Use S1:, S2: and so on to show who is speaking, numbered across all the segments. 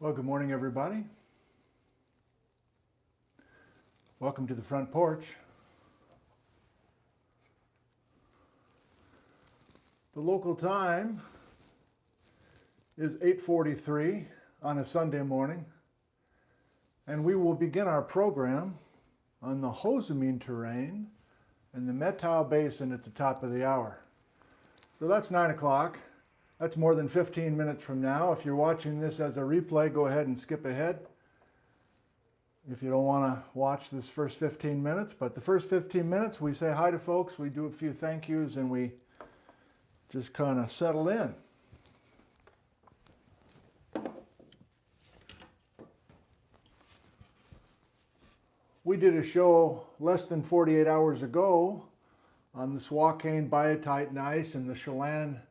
S1: Well, good morning, everybody. Welcome to the front porch. The local time is 8:43 on a Sunday morning, and we will begin our program on the Hozomeen terrain in the Methow Basin at the top of the hour. So that's 9 o'clock. That's more than 15 minutes from now. If you're watching this as a replay, go ahead and skip ahead if you don't want to watch this first 15 minutes. But the first 15 minutes, we say hi to folks, we do a few thank yous, and we just kind of settle in. We did a show less than 48 hours ago on the Swakane biotite gneiss and the Chelan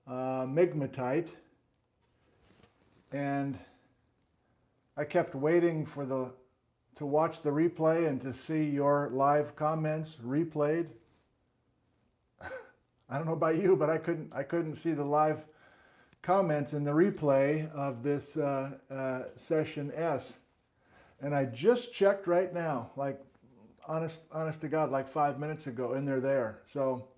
S1: Migmatite, and I kept waiting for to watch the replay and to see your live comments replayed. I don't know about you, but I couldn't see the live comments in the replay of this session S. And I just checked right now, like honest to God, like 5 minutes ago, and they're there. So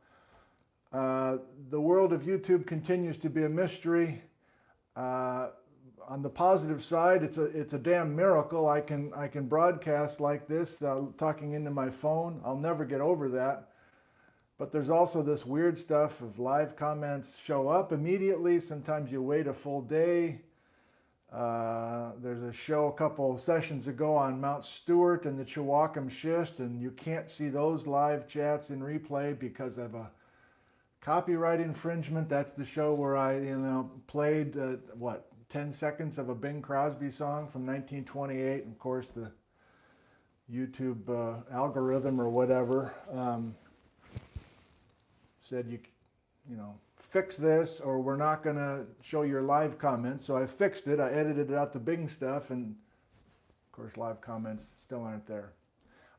S1: the world of YouTube continues to be a mystery. On the positive side, it's a damn miracle. I can broadcast like this, talking into my phone. I'll never get over that. But there's also this weird stuff of live comments show up immediately. Sometimes you wait a full day. There's a show a couple sessions ago on Mount Stewart and the Chewacam Schist, and you can't see those live chats in replay because of a copyright infringement. That's the show where I, played 10 seconds of a Bing Crosby song from 1928. And of course, the YouTube algorithm or whatever said you fix this or we're not going to show your live comments. So I fixed it. I edited out the Bing stuff, and of course, live comments still aren't there.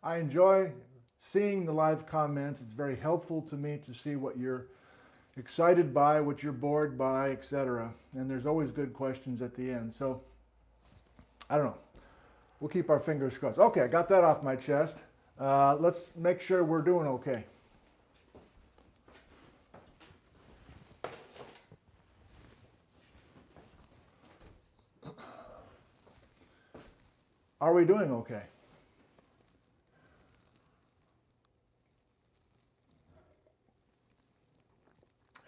S1: I enjoy seeing the live comments. It's very helpful to me to see what you're excited by, what you're bored by, etc. And there's always good questions at the end. So, I don't know. We'll keep our fingers crossed. Okay, I got that off my chest. Let's make sure we're doing okay. Are we doing okay?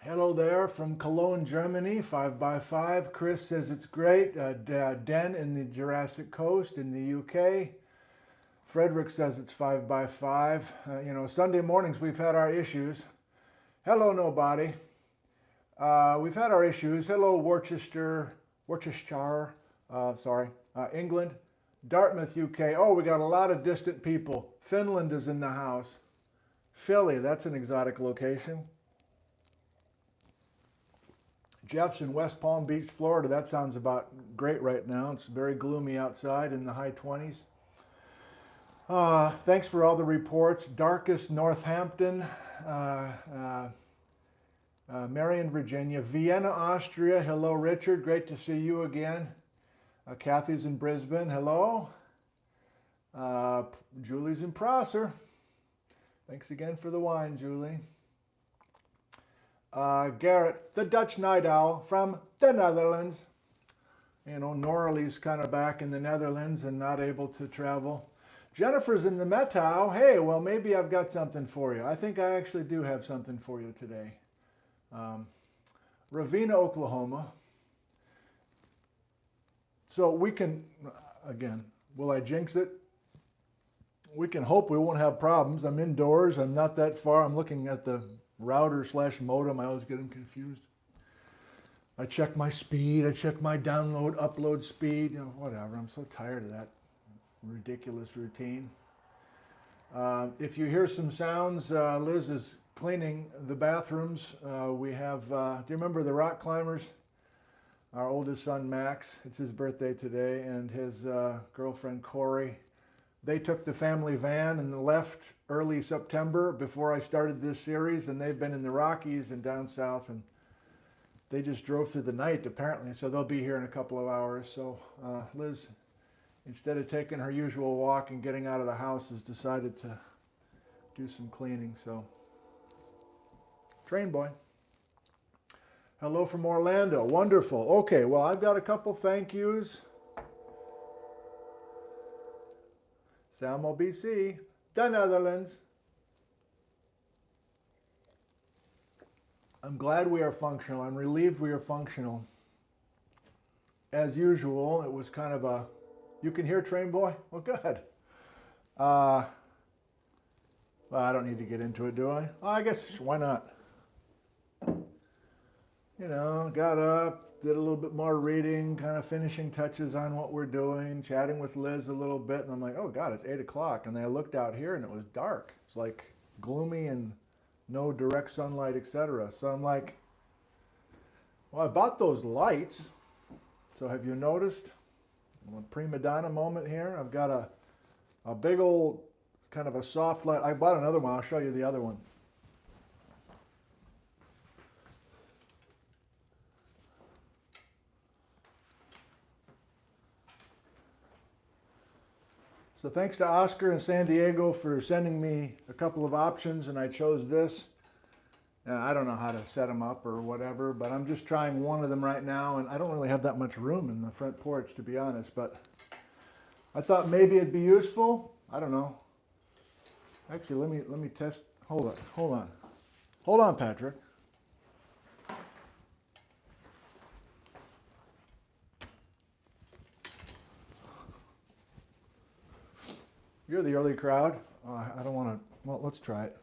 S1: Hello there from Cologne, Germany, 5x5. Chris says it's great. Den in the Jurassic Coast in the UK. Frederick says it's 5x5. Sunday mornings we've had our issues. Hello, nobody. We've had our issues. Hello, Worcestershire, England. Dartmouth, UK. Oh, we got a lot of distant people. Finland is in the house. Philly, that's an exotic location. Jeff's in West Palm Beach, Florida. That sounds about great right now. It's very gloomy outside in the high 20s. Thanks for all the reports. Darkest, Northampton, Marion, Virginia, Vienna, Austria. Hello, Richard. Great to see you again. Kathy's in Brisbane. Hello. Julie's in Prosser. Thanks again for the wine, Julie. Garrett, the Dutch night owl from the Netherlands. Norley's kind of back in the Netherlands and not able to travel. Jennifer's in the Methow. Hey, well, maybe I've got something for you. I think I actually do have something for you today. Ravenna, Oklahoma. So we can, again, will I jinx it? We can hope we won't have problems. I'm indoors. I'm not that far. I'm looking at the router/modem. I always get them confused. I check my speed. I check my download, upload speed. Whatever. I'm so tired of that ridiculous routine. If you hear some sounds, Liz is cleaning the bathrooms. We have, do you remember the rock climbers? Our oldest son, Max, it's his birthday today, and his girlfriend, Corey. They took the family van and left early September before I started this series, and they've been in the Rockies and down south, and they just drove through the night apparently, so they'll be here in a couple of hours. So Liz, instead of taking her usual walk and getting out of the house, has decided to do some cleaning. So, train boy. Hello from Orlando. Wonderful. Okay, well, I've got a couple thank yous. Salmo, BC, the Netherlands. I'm glad we are functional. I'm relieved we are functional. As usual, it was kind of a, you can hear train boy? Well, good. Well, I don't need to get into it, do I? Well, I guess, why not? You know, got up, did a little bit more reading, kind of finishing touches on what we're doing, chatting with Liz a little bit, and I'm like, oh God, it's 8 o'clock. And then I looked out here and it was dark. It's like gloomy and no direct sunlight, etc. So I'm like, well, I bought those lights. So have you noticed? A prima donna moment here. I've got a big old, kind of a soft light. I bought another one. I'll show you the other one. So thanks to Oscar in San Diego for sending me a couple of options, and I chose this. I don't know how to set them up or whatever, but I'm just trying one of them right now, and I don't really have that much room in the front porch, to be honest, but I thought maybe it'd be useful. I don't know. Actually, let me test. Hold on, Patrick. You're the early crowd. I don't want to, well, let's try it.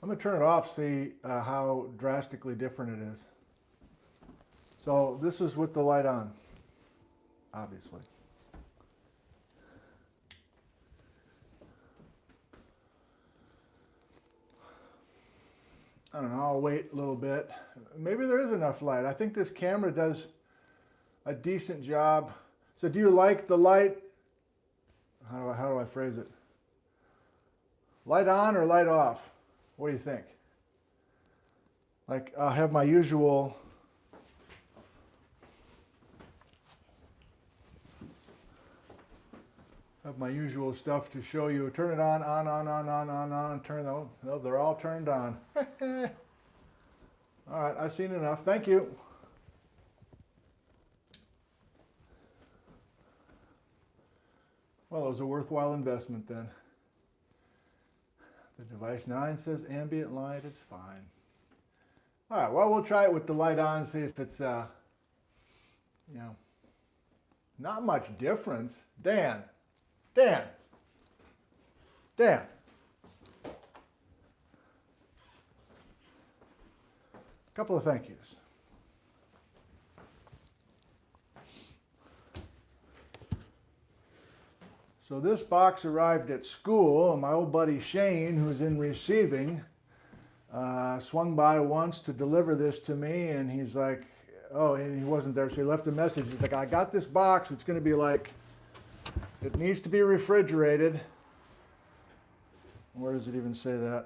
S1: I'm going to turn it off, see how drastically different it is. So this is with the light on, obviously. I don't know, I'll wait a little bit. Maybe there is enough light. I think this camera does a decent job. So do you like the light? How do I phrase it? Light on or light off? What do you think? Like, I'll have my usual stuff to show you. Turn it on, turn those. No, they're all turned on. All right, I've seen enough. Thank you. Well, it was a worthwhile investment then. The device 9 says ambient light is fine. All right, well, we'll try it with the light on, see if it's, you know, not much difference. Dan. A couple of thank yous. So this box arrived at school, and my old buddy Shane, who's in receiving, swung by once to deliver this to me, and he's like, oh, and he wasn't there, so he left a message. He's like, I got this box. It's going to be like, it needs to be refrigerated. Where does it even say that?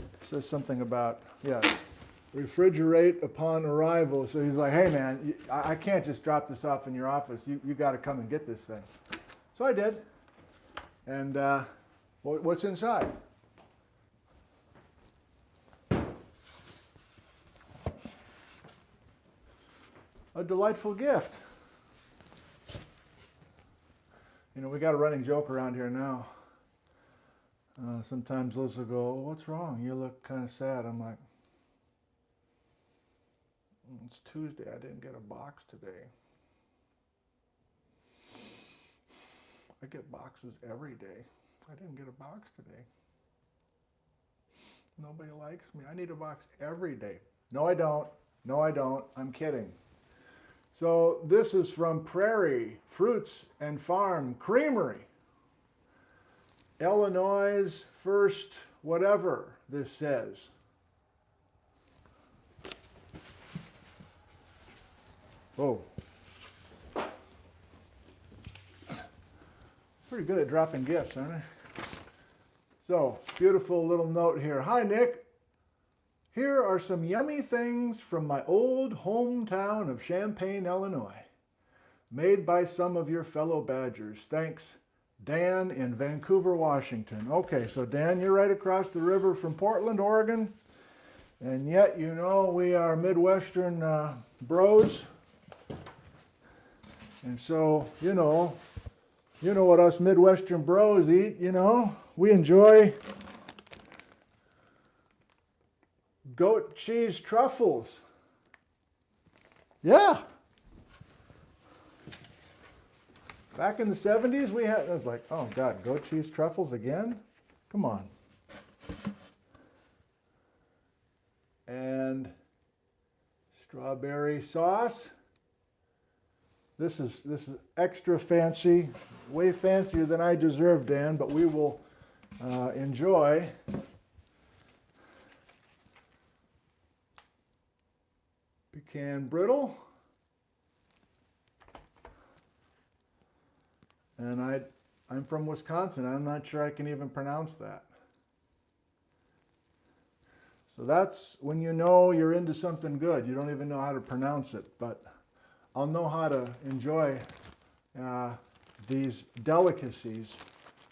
S1: It says something about, yes, refrigerate upon arrival. So he's like, hey man, I can't just drop this off in your office. You got to come and get this thing. So I did. And what's inside? A delightful gift. You know, we got a running joke around here now. Sometimes Liz will go, what's wrong? You look kind of sad. I'm like, it's Tuesday. I didn't get a box today. I get boxes every day. I didn't get a box today. Nobody likes me. I need a box every day. No, I don't. No, I don't. I'm kidding. So this is from Prairie Fruits and Farm Creamery. Illinois' first whatever this says. Oh. Pretty good at dropping gifts, aren't I? So, beautiful little note here. Hi, Nick. Here are some yummy things from my old hometown of Champaign, Illinois, made by some of your fellow Badgers. Thanks, Dan in Vancouver, Washington. Okay, so Dan, you're right across the river from Portland, Oregon, and yet you know we are Midwestern bros, and so you know what us Midwestern bros eat. You know, we enjoy goat cheese truffles. Yeah. Back in the 70s, we had, I was like, oh God, goat cheese truffles again? Come on. And strawberry sauce. This is extra fancy, way fancier than I deserve, Dan, but we will enjoy. Pecan brittle. And I'm from Wisconsin. I'm not sure I can even pronounce that. So that's when you know you're into something good. You don't even know how to pronounce it, but I'll know how to enjoy these delicacies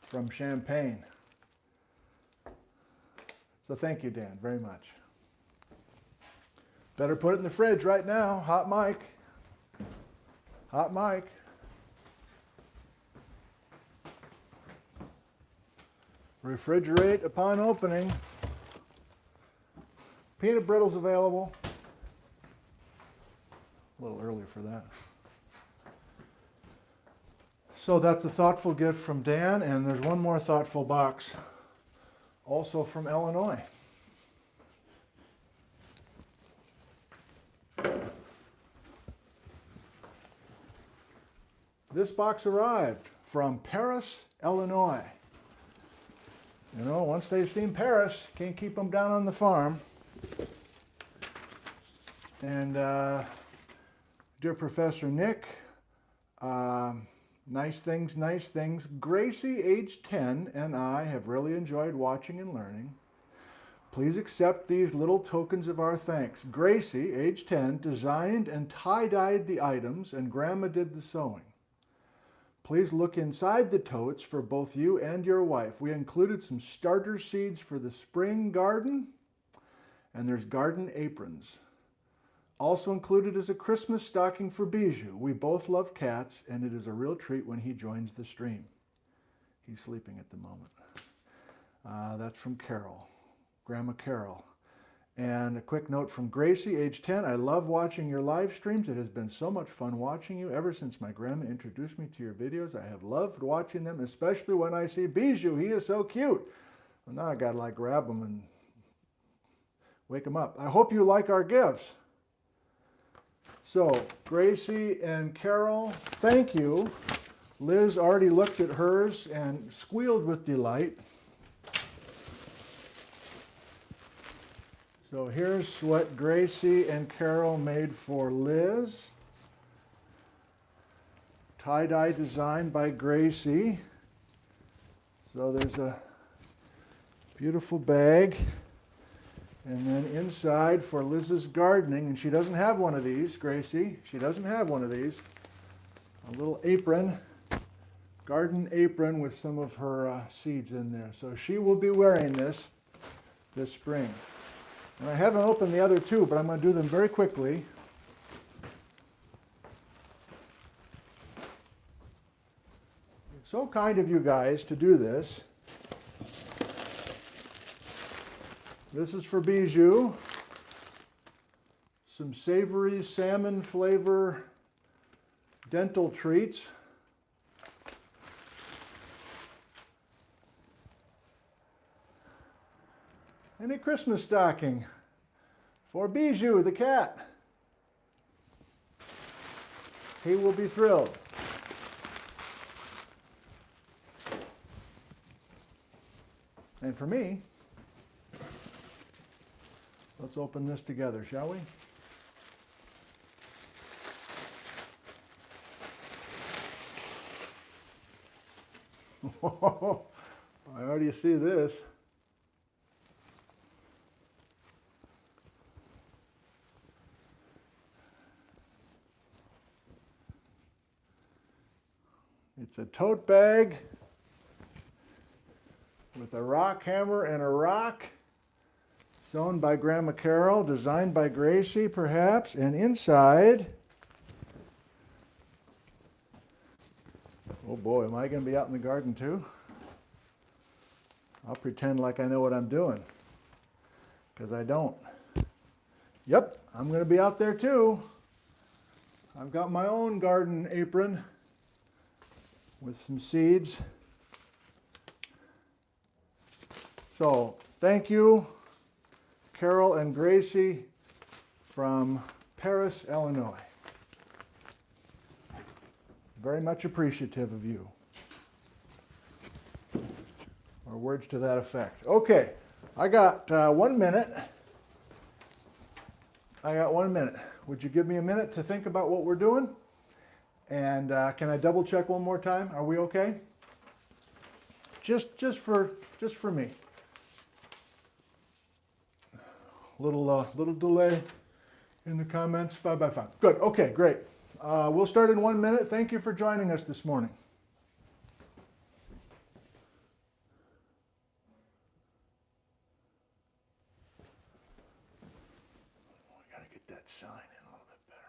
S1: from Champaign. So thank you, Dan, very much. Better put it in the fridge right now. Hot mic. Hot mic. Refrigerate upon opening. Peanut brittle's available. A little early for that. So that's a thoughtful gift from Dan, and there's one more thoughtful box, also from Illinois. This box arrived from Paris, Illinois. You know, once they've seen Paris, can't keep them down on the farm. And dear Professor Nick, nice things, nice things. Gracie, age 10, and I have really enjoyed watching and learning. Please accept these little tokens of our thanks. Gracie, age 10, designed and tie-dyed the items, and Grandma did the sewing. Please look inside the totes for both you and your wife. We included some starter seeds for the spring garden, and there's garden aprons. Also included is a Christmas stocking for Bijou. We both love cats, and it is a real treat when he joins the stream. He's sleeping at the moment. That's from Carol, Grandma Carol. And a quick note from Gracie, age 10. I love watching your live streams. It has been so much fun watching you. Ever since my grandma introduced me to your videos, I have loved watching them, especially when I see Bijou. He is so cute. Well, now I gotta like grab him and wake him up. I hope you like our gifts. So, Gracie and Carol, thank you. Liz already looked at hers and squealed with delight. So here's what Gracie and Carol made for Liz. Tie-dye design by Gracie. So there's a beautiful bag. And then inside for Liz's gardening, and she doesn't have one of these, Gracie. She doesn't have one of these. A little apron, garden apron with some of her seeds in there. So she will be wearing this spring. And I haven't opened the other two, but I'm going to do them very quickly. It's so kind of you guys to do this. This is for Bijou. Some savory salmon flavor dental treats. And a Christmas stocking for Bijou, the cat. He will be thrilled. And for me, let's open this together, shall we? I already see this. It's a tote bag with a rock hammer and a rock. Sewn by Grandma Carol, designed by Gracie, perhaps, and inside, oh boy, am I going to be out in the garden too? I'll pretend like I know what I'm doing, because I don't. Yep, I'm going to be out there too. I've got my own garden apron with some seeds. So, thank you, Carol and Gracie from Paris, Illinois. Very much appreciative of you. Or words to that effect. Okay, I got 1 minute. I got 1 minute. Would you give me a minute to think about what we're doing? And can I double check one more time? Are we okay? Just for me. Little delay in the comments. 5 by 5. Good. Okay. Great. We'll start in 1 minute. Thank you for joining us this morning. We got to get that sign in a little bit better.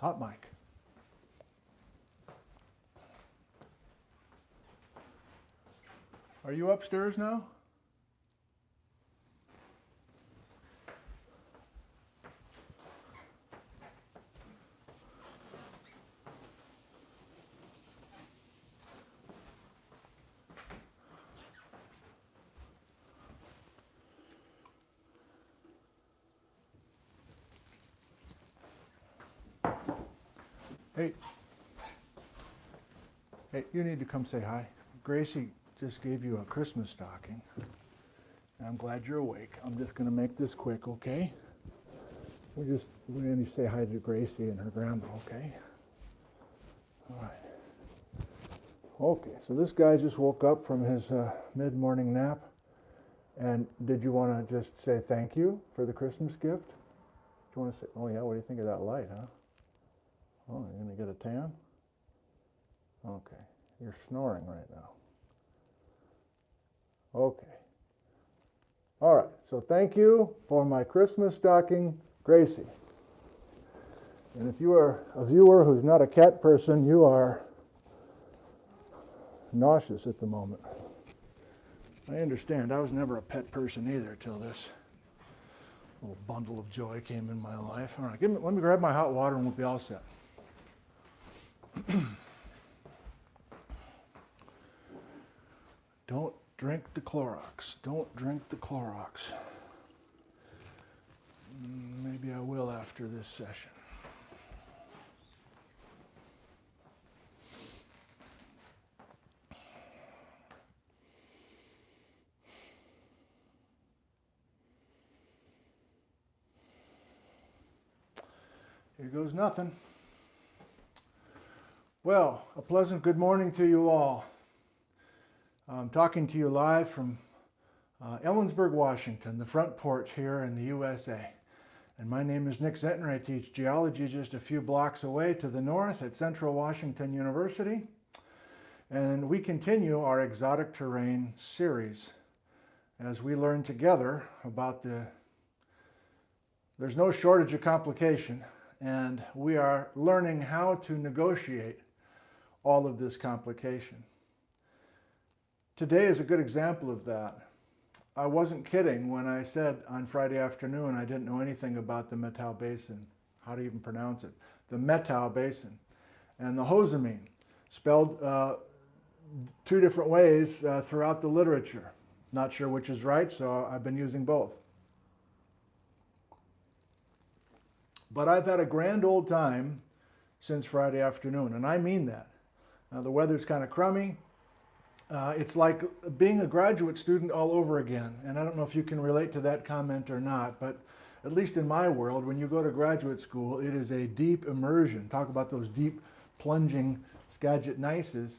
S1: Hot mic. Are you upstairs now? Hey. Hey, you need to come say hi. Gracie just gave you a Christmas stocking. I'm glad you're awake. I'm just going to make this quick, okay? We're going to say hi to Gracie and her grandma, okay? All right. Okay, so this guy just woke up from his mid-morning nap. And did you want to just say thank you for the Christmas gift? Do you want to say, oh yeah, what do you think of that light, huh? Oh, you're going to get a tan? Okay, you're snoring right now. Okay. All right, so thank you for my Christmas stocking, Gracie. And if you are a viewer who's not a cat person, you are nauseous at the moment. I understand. I was never a pet person either till this little bundle of joy came in my life. All right, let me grab my hot water and we'll be all set. Don't drink the Clorox. Don't drink the Clorox. Maybe I will after this session. Here goes nothing. Well, a pleasant good morning to you all. I'm talking to you live from Ellensburg, Washington, the front porch here in the USA. And my name is Nick Zentner. I teach geology just a few blocks away to the north at Central Washington University. And we continue our exotic terrain series as we learn together about there's no shortage of complication, and we are learning how to negotiate all of this complication. Today is a good example of that. I wasn't kidding when I said on Friday afternoon I didn't know anything about the Methow Basin, how to even pronounce it, the Methow Basin, and the Hozameen, spelled two different ways throughout the literature. Not sure which is right, so I've been using both. But I've had a grand old time since Friday afternoon, and I mean that. Now the weather's kind of crummy. It's like being a graduate student all over again, and I don't know if you can relate to that comment or not, but at least in my world, when you go to graduate school, it is a deep immersion. Talk about those deep plunging Skagit gneisses.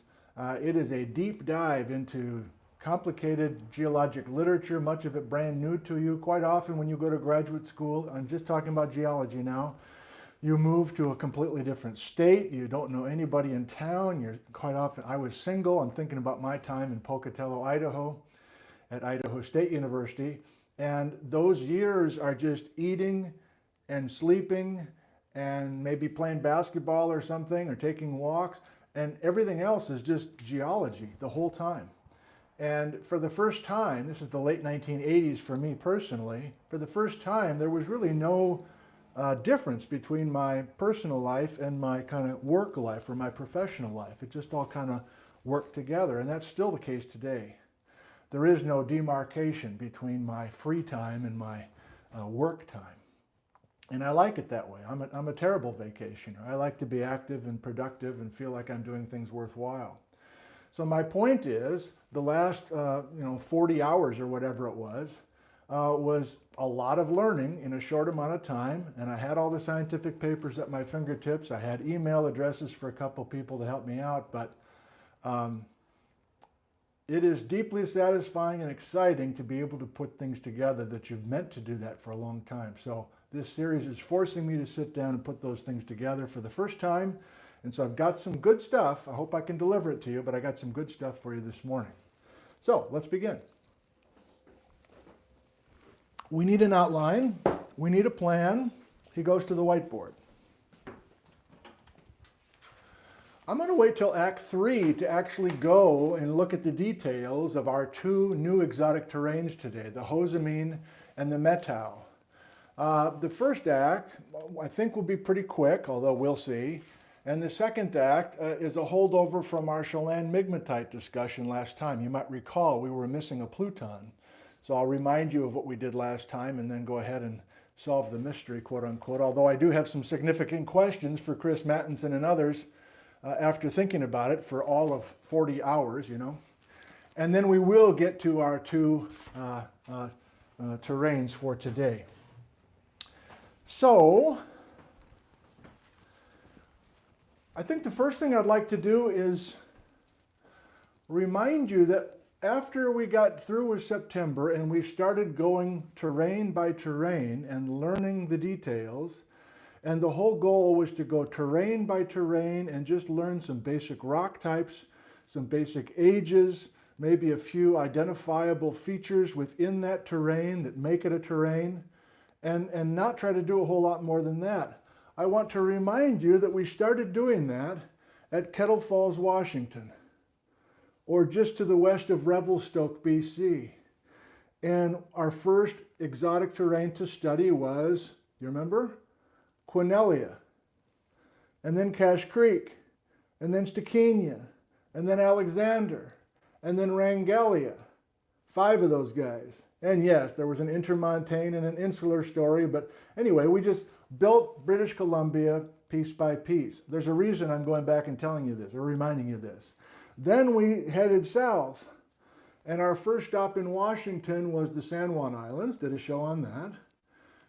S1: It is a deep dive into complicated geologic literature, much of it brand new to you. Quite often when you go to graduate school, I'm just talking about geology now, you move to a completely different state. You don't know anybody in town. You're quite often, I was single. I'm thinking about my time in Pocatello, Idaho, at Idaho State University. And those years are just eating and sleeping and maybe playing basketball or something or taking walks. And everything else is just geology the whole time. And for the first time, this is the late 1980s for me personally, for the first time there was really no difference between my personal life and my kind of work life or my professional life. It just all kind of worked together, and that's still the case today. There is no demarcation between my free time and my work time. And I like it that way. I'm a terrible vacationer. I like to be active and productive and feel like I'm doing things worthwhile. So my point is, the last 40 hours or whatever it was a lot of learning in a short amount of time, and I had all the scientific papers at my fingertips. I had email addresses for a couple people to help me out, but it is deeply satisfying and exciting to be able to put things together that you've meant to do that for a long time. So this series is forcing me to sit down and put those things together for the first time. And so I've got some good stuff. I hope I can deliver it to you, but I got some good stuff for you this morning. So let's begin. We need an outline. We need a plan. He goes to the whiteboard. I'm going to wait till Act 3 to actually go and look at the details of our two new exotic terranes today, the Hozomeen and the Methow. The first act, I think, will be pretty quick, although we'll see. And the second act is a holdover from our Chelan Migmatite discussion last time. You might recall we were missing a Pluton. So I'll remind you of what we did last time and then go ahead and solve the mystery, quote unquote, although I do have some significant questions for Chris Mattinson and others after thinking about it for all of 40 hours, you know. And then we will get to our two terranes for today. So I think the first thing I'd like to do is remind you that after we got through with September and we started going terrain by terrain and learning the details, and the whole goal was to go terrain by terrain and just learn some basic rock types, some basic ages, maybe a few identifiable features within that terrain that make it a terrain, and not try to do a whole lot more than that. I want to remind you that we started doing that at Kettle Falls, Washington, or just to the west of Revelstoke, BC. And our first exotic terrain to study was, you remember? Quinella, and then Cache Creek, and then Stakenia, and then Alexander, and then Wrangellia. 5 of those guys. And yes, there was an intermontane and an insular story, but anyway, we just built British Columbia piece by piece. There's a reason I'm going back and telling you this, or reminding you this. Then we headed south, and our first stop in Washington was the San Juan Islands, did a show on that.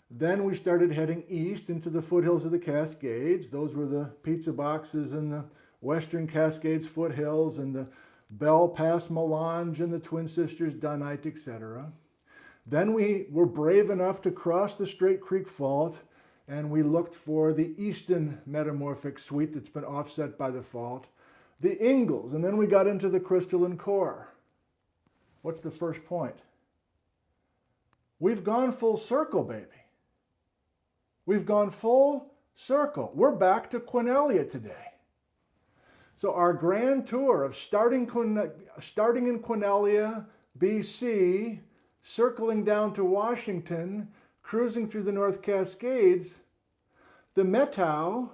S1: Then we started heading east into the foothills of the Cascades. Those were the pizza boxes and the Western Cascades foothills and the Bell Pass Melange and the Twin Sisters Dunite, etc. Then we were brave enough to cross the Straight Creek Fault, and we looked for the eastern metamorphic suite that's been offset by the fault, the Ingalls, and then we got into the crystalline core. What's the first point? We've gone full circle, baby. We've gone full circle. We're back to Quinella today. So our grand tour of starting in Quinella, BC, circling down to Washington, cruising through the North Cascades, the Methow,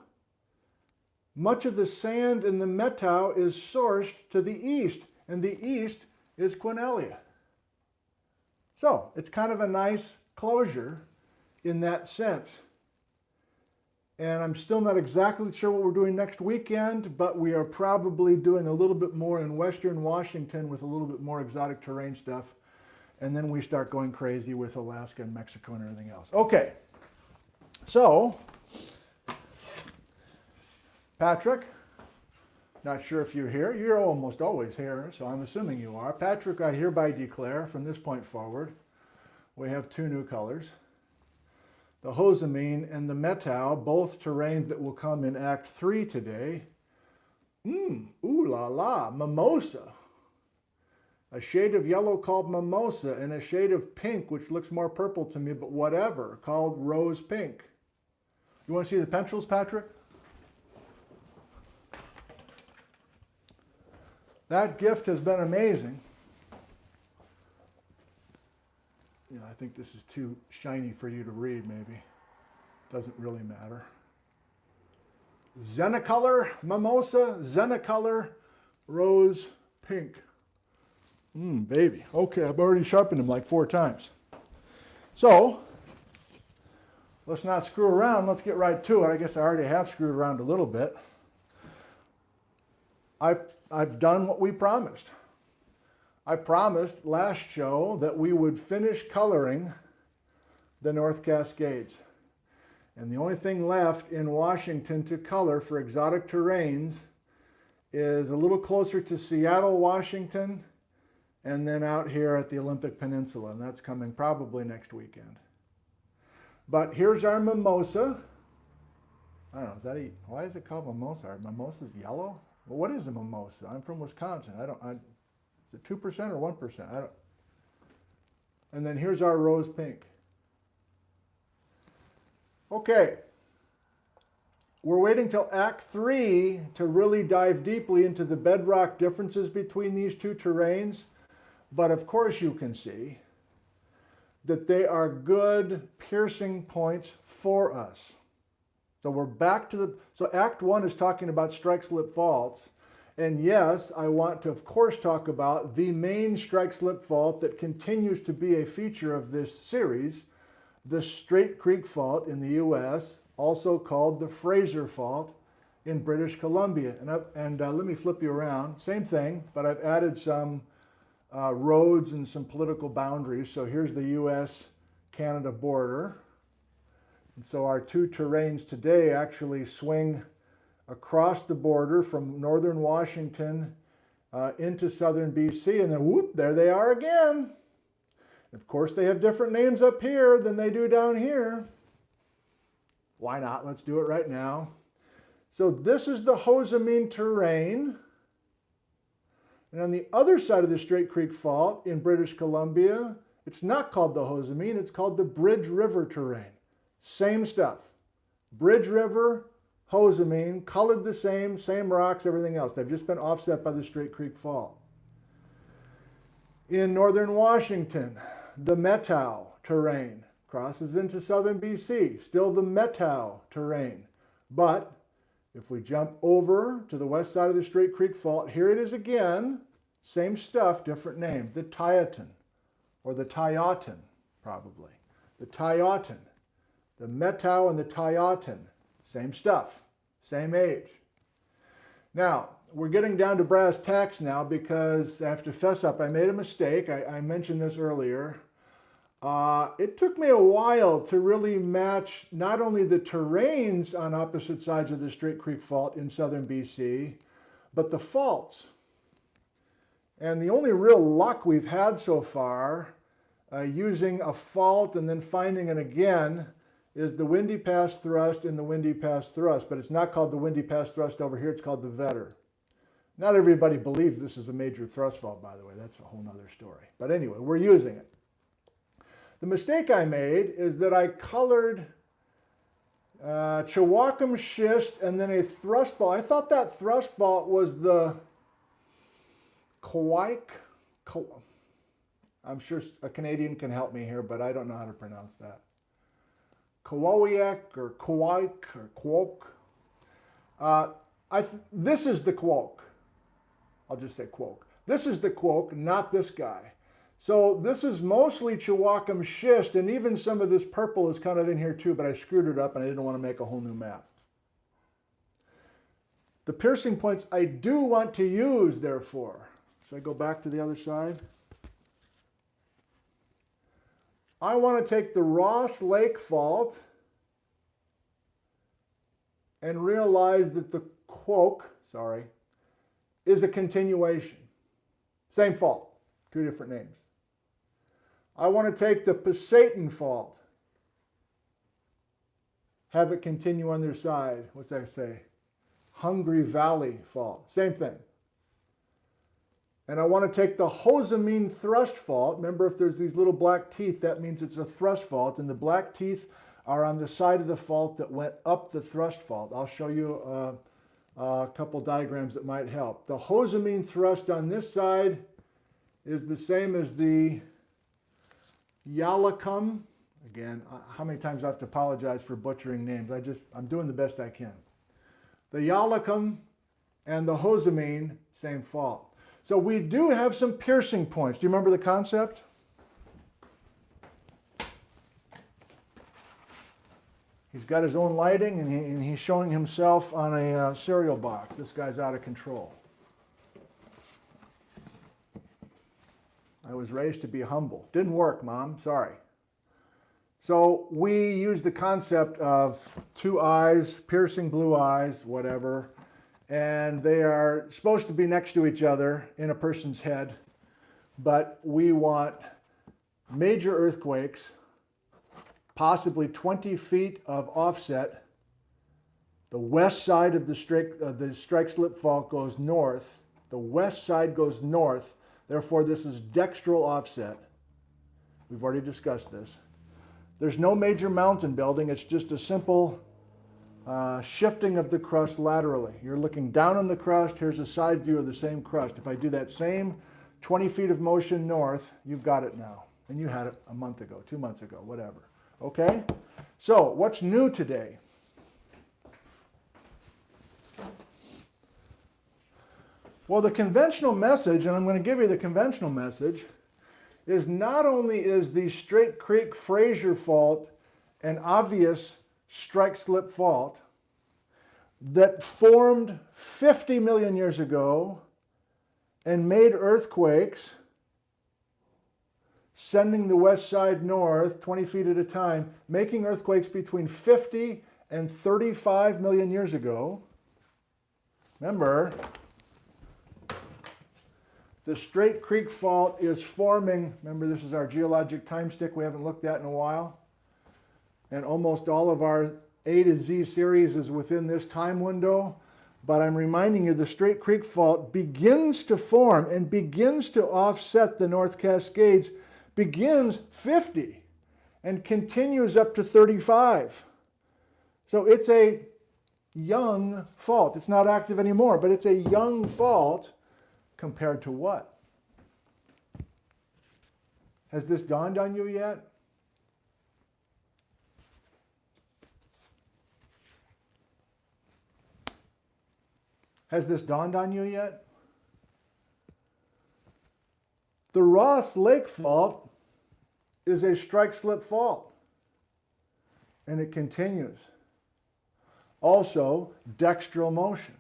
S1: much of the sand in the Methow is sourced to the east, and the east is Quinella. So it's kind of a nice closure in that sense. And I'm still not exactly sure what we're doing next weekend, but we are probably doing a little bit more in Western Washington with a little bit more exotic terrain stuff. And then we start going crazy with Alaska and Mexico and everything else. Okay, So, Patrick, not sure if you're here. You're almost always here, so I'm assuming you are. Patrick, I hereby declare from this point forward, we have two new colors. The Hozameen and the Methow, both terranes that will come in Act 3 today. Ooh la la, mimosa. A shade of yellow called mimosa and a shade of pink, which looks more purple to me, but whatever, called rose pink. You want to see the pencils, Patrick? That gift has been amazing. Yeah, I think this is too shiny for you to read, maybe. Doesn't really matter. Zenicolor Mimosa, Zenicolor Rose Pink. Baby. Okay, I've already sharpened them like 4 times. So, let's not screw around. Let's get right to it. I guess I already have screwed around a little bit. I've done what we promised. I promised last show that we would finish coloring the North Cascades. And the only thing left in Washington to color for exotic terranes is a little closer to Seattle, Washington, and then out here at the Olympic Peninsula, and that's coming probably next weekend. But here's our mimosa. I don't know, why is it called mimosa? Are mimosas yellow? Well, what is a mimosa? I'm from Wisconsin. Is it 2% or 1%? And then here's our rose pink. Okay. We're waiting till Act 3 to really dive deeply into the bedrock differences between these two terranes. But of course you can see that they are good piercing points for us. So we're back to so Act 1 is talking about strike-slip faults. And yes, I want to, of course, talk about the main strike-slip fault that continues to be a feature of this series, the Straight Creek Fault in the U.S., also called the Fraser Fault in British Columbia. And let me flip you around. Same thing, but I've added some roads and some political boundaries. So here's the U.S.-Canada border. And so our two terranes today actually swing across the border from northern Washington into southern BC, and then whoop, there they are again. Of course, they have different names up here than they do down here. Why not? Let's do it right now. So this is the Hozameen terrane. And on the other side of the Straight Creek Fault in British Columbia, it's not called the Hozameen, it's called the Bridge River terrane. Same stuff. Bridge River, Hozameen, colored the same rocks, everything else. They've just been offset by the Straight Creek Fault. In northern Washington, the Methow terrane crosses into southern BC, still the Methow terrane. But if we jump over to the west side of the Straight Creek Fault, here it is again, same stuff, different name, the Tieton, or the Tieton, probably. The Tieton, the Methow and the Tieton. Same stuff, same age. Now, we're getting down to brass tacks now because I have to fess up. I made a mistake. I mentioned this earlier. It took me a while to really match not only the terranes on opposite sides of the Straight Creek Fault in southern BC, but the faults. And the only real luck we've had so far using a fault and then finding it again is the Windy Pass Thrust and the Windy Pass Thrust, but it's not called the Windy Pass Thrust over here, it's called the Vetter. Not everybody believes this is a major thrust fault, by the way, that's a whole nother story. But anyway, we're using it. The mistake I made is that I colored Chewaucum schist and then a thrust fault. I thought that thrust fault was the I'm sure a Canadian can help me here, but I don't know how to pronounce that. Kowiak or Kowik or Kwok. This is the Kwok. I'll just say Kwok. This is the Kwok, not this guy. So this is mostly Chewaucum schist, and even some of this purple is kind of in here too, but I screwed it up and I didn't want to make a whole new map. The piercing points I do want to use, therefore. Should I go back to the other side? I want to take the Ross Lake Fault and realize that the quoque, is a continuation. Same fault, two different names. I want to take the Pasayten Fault, have it continue on their side. What's that say? Hungry Valley Fault, same thing. And I want to take the Hozomeen Thrust Fault. Remember, if there's these little black teeth, that means it's a thrust fault, and the black teeth are on the side of the fault that went up the thrust fault. I'll show you a couple diagrams that might help. The Hozomeen thrust on this side is the same as the Yalacum. Again, how many times do I have to apologize for butchering names? I'm doing the best I can. The Yalacum and the Hozameen, same fault. So we do have some piercing points. Do you remember the concept? He's got his own lighting, and he's showing himself on a cereal box. This guy's out of control. I was raised to be humble. Didn't work, Mom. Sorry. So we use the concept of two eyes, piercing blue eyes, whatever, and they are supposed to be next to each other in a person's head, but we want major earthquakes, possibly 20 feet of offset. The west side of the strike-slip fault goes north. The west side goes north. Therefore, this is dextral offset. We've already discussed this. There's no major mountain building. It's just a simple shifting of the crust laterally. You're looking down on the crust. Here's a side view of the same crust. If I do that same 20 feet of motion north, you've got it now. And you had it a month ago, 2 months ago, whatever. Okay? So, what's new today? Well, the conventional message, and I'm going to give you the conventional message, is not only is the Straight Creek Fraser Fault an obvious strike-slip fault that formed 50 million years ago and made earthquakes, sending the west side north 20 feet at a time, making earthquakes between 50 and 35 million years ago. Remember, the Straight Creek Fault is forming, remember this is our geologic time stick we haven't looked at in a while, and almost all of our A to Z series is within this time window, but I'm reminding you the Straight Creek Fault begins to form and begins to offset the North Cascades, begins 50 and continues up to 35. So it's a young fault. It's not active anymore, but it's a young fault. Compared to what? Has this dawned on you yet? Has this dawned on you yet? The Ross Lake Fault is a strike-slip fault, and it continues. Also, dextral motion.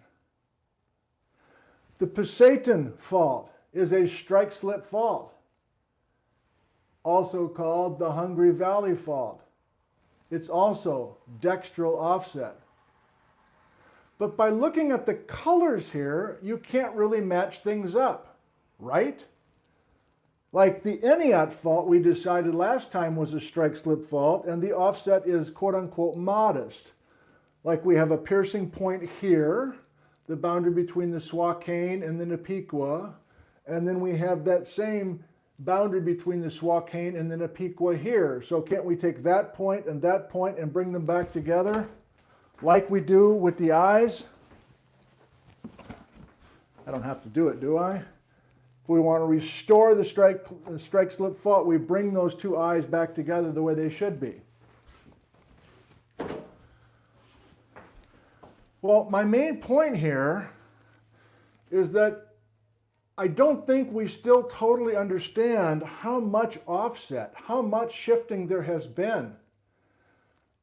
S1: The Pasayten Fault is a strike-slip fault, also called the Hungry Valley Fault. It's also dextral offset. But by looking at the colors here, you can't really match things up, right? Like the Eniat Fault we decided last time was a strike-slip fault, and the offset is quote-unquote modest. Like we have a piercing point here, the boundary between the Swakane and the Nipiqua, and then we have that same boundary between the Swakane and the Nipiqua here. So can't we take that point and bring them back together like we do with the eyes? I don't have to do it, do I? If we want to restore the strike-slip fault, we bring those two eyes back together the way they should be. Well, my main point here is that I don't think we still totally understand how much offset, how much shifting there has been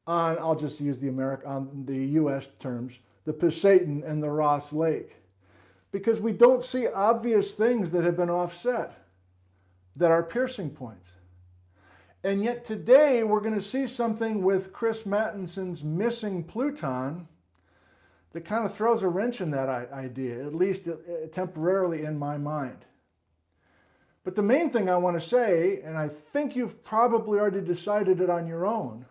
S1: on, I'll just use on the U.S. terms, the Pasayten and the Ross Lake. Because we don't see obvious things that have been offset that are piercing points. And yet today we're going to see something with Chris Mattinson's missing Pluton that kind of throws a wrench in that idea, at least temporarily in my mind. But the main thing I want to say, and I think you've probably already decided it on your own,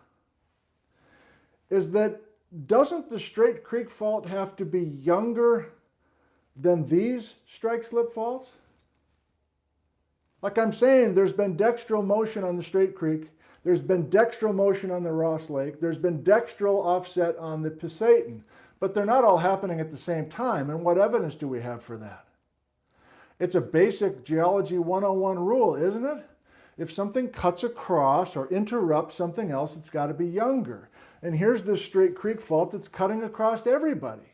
S1: is that doesn't the Straight Creek Fault have to be younger than these strike-slip faults? Like I'm saying, there's been dextral motion on the Straight Creek, there's been dextral motion on the Ross Lake, there's been dextral offset on the Pasayten, but they're not all happening at the same time. And what evidence do we have for that? It's a basic Geology 101 rule, isn't it? If something cuts across or interrupts something else, it's got to be younger. And here's this Straight Creek Fault that's cutting across everybody.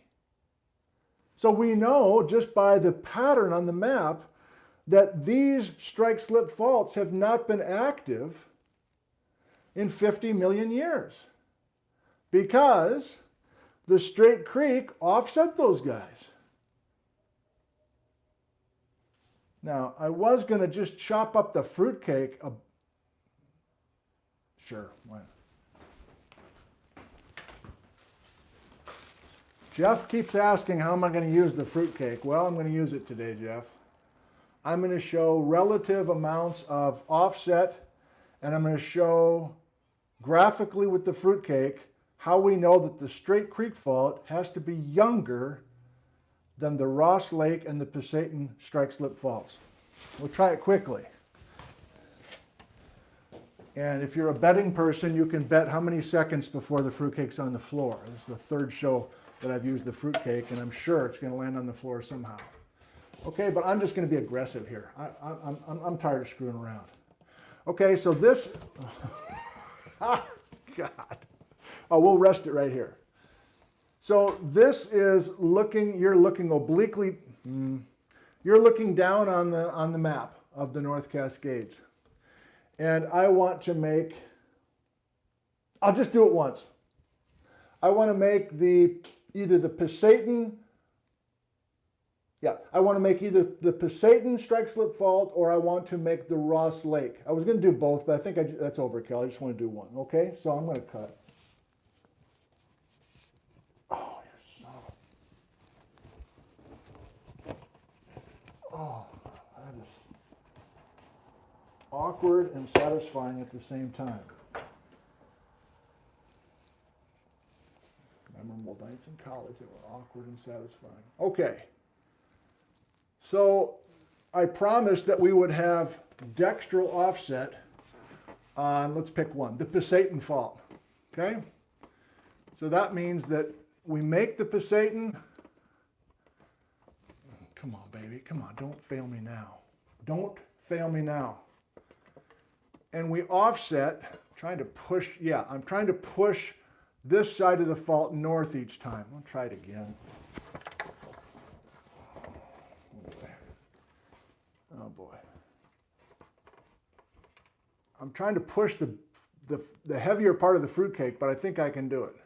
S1: So we know just by the pattern on the map that these strike-slip faults have not been active in 50 million years because the Straight Creek offset those guys. Now, I was going to just chop up the fruitcake. Sure, why not? Jeff keeps asking, how am I going to use the fruitcake? Well, I'm going to use it today, Jeff. I'm going to show relative amounts of offset, and I'm going to show graphically with the fruitcake how we know that the Straight Creek Fault has to be younger than the Ross Lake and the Pasayten strike-slip faults. We'll try it quickly. And if you're a betting person, you can bet how many seconds before the fruitcake's on the floor. This is the third show that I've used the fruitcake, and I'm sure it's going to land on the floor somehow. Okay, but I'm just going to be aggressive here. I'm tired of screwing around. Okay, so this, oh, God. Oh, we'll rest it right here. So this is looking, you're looking obliquely, you're looking down on the map of the North Cascades. And I want to make, I'll just do it once. I want to make either the Pasayten, I want to make either the Pasayten strike-slip fault or I want to make the Ross Lake. I was going to do both, but I think that's overkill. I just want to do one, okay? So I'm going to cut. Oh, you son of a... Oh, that is awkward and satisfying at the same time. Memorable nights in college that were awkward and satisfying. Okay. So I promised that we would have dextral offset on, let's pick one, the Pasayten fault. Okay? So that means that we make the Pasayten. Come on, baby. Come on. Don't fail me now. Don't fail me now. And we offset, trying to push, I'm trying to push this side of the fault north each time. I'll try it again. Oh boy. I'm trying to push the heavier part of the fruitcake, but I think I can do it.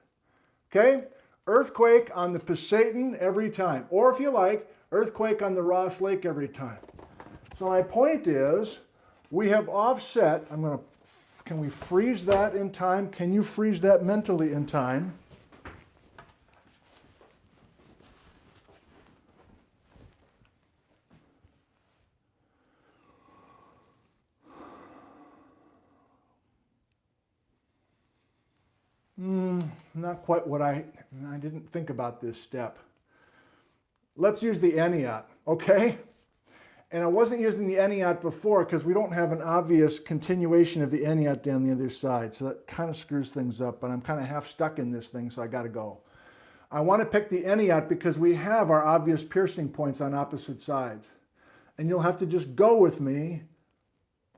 S1: Okay? Earthquake on the Pasayten every time. Or if you like, earthquake on the Ross Lake every time. So my point is, we have offset. Can we freeze that in time? Can you freeze that mentally in time? Not quite what I didn't think about this step. Let's use the Eniot, okay? And I wasn't using the Eniot before because we don't have an obvious continuation of the Eniot down the other side. So that kind of screws things up, but I'm kind of half stuck in this thing, so I got to go. I want to pick the Eniot because we have our obvious piercing points on opposite sides. And you'll have to just go with me,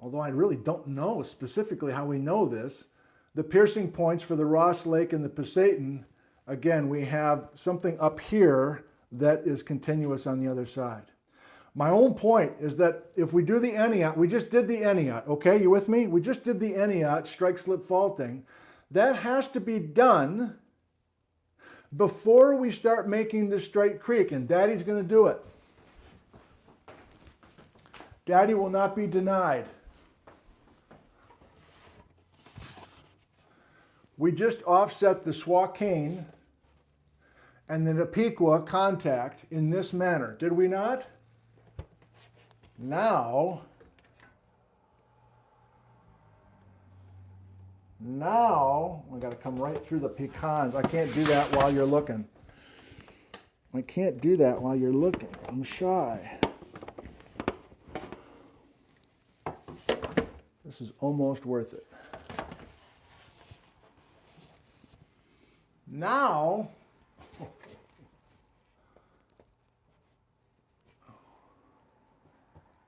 S1: although I really don't know specifically how we know this. The piercing points for the Ross Lake and the Pasayten, again, we have something up here that is continuous on the other side. My own point is that if we do the Eniot, we just did the Eniot, okay? You with me? We just did the Eniot, strike-slip faulting. That has to be done before we start making the Straight Creek, and Daddy's going to do it. Daddy will not be denied. We just offset the Swakane, and then a Piqua contact in this manner, did we not? Now, I got to come right through the pecans. I can't do that while you're looking. I can't do that while you're looking. I'm shy. This is almost worth it. Now,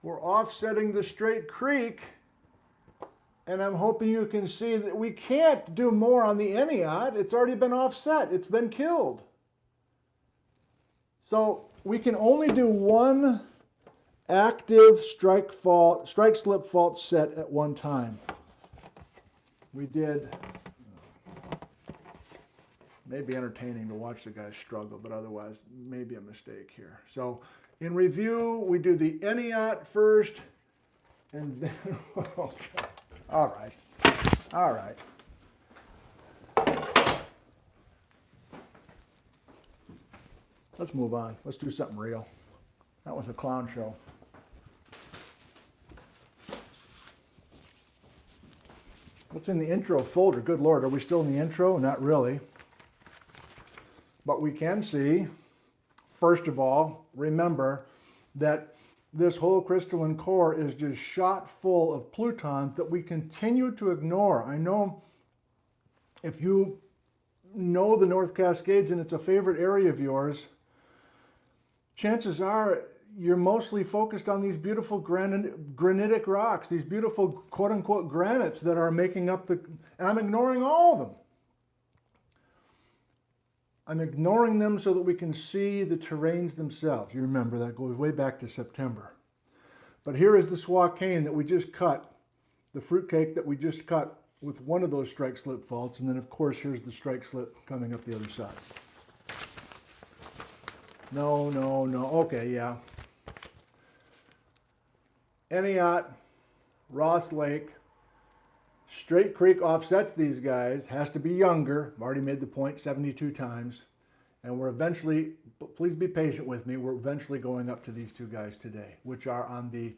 S1: we're offsetting the straight creek, and I'm hoping you can see that we can't do more on the Eniot. It's already been offset. It's been killed. So we can only do one active strike slip fault set at one time. We did, maybe entertaining to watch the guys struggle, but otherwise maybe a mistake here. So in review, we do the Eniot first, and then, okay. All right. Let's move on. Let's do something real. That was a clown show. What's in the intro folder? Good Lord, are we still in the intro? Not really. But we can see, first of all, remember that this whole crystalline core is just shot full of plutons that we continue to ignore. I know if you know the North Cascades and it's a favorite area of yours, chances are you're mostly focused on these beautiful granitic rocks, these beautiful quote-unquote granites that are making up the... And I'm ignoring all of them. I'm ignoring them so that we can see the terranes themselves. You remember that goes way back to September. But here is the Swakane that we just cut, the fruitcake that we just cut with one of those strike slip faults, and then of course here's the strike slip coming up the other side. No, okay, yeah. Eniot, Ross Lake, Straight Creek offsets these guys, has to be younger. I've already made the point 72 times. And we're eventually, please be patient with me, we're eventually going up to these two guys today, which are on the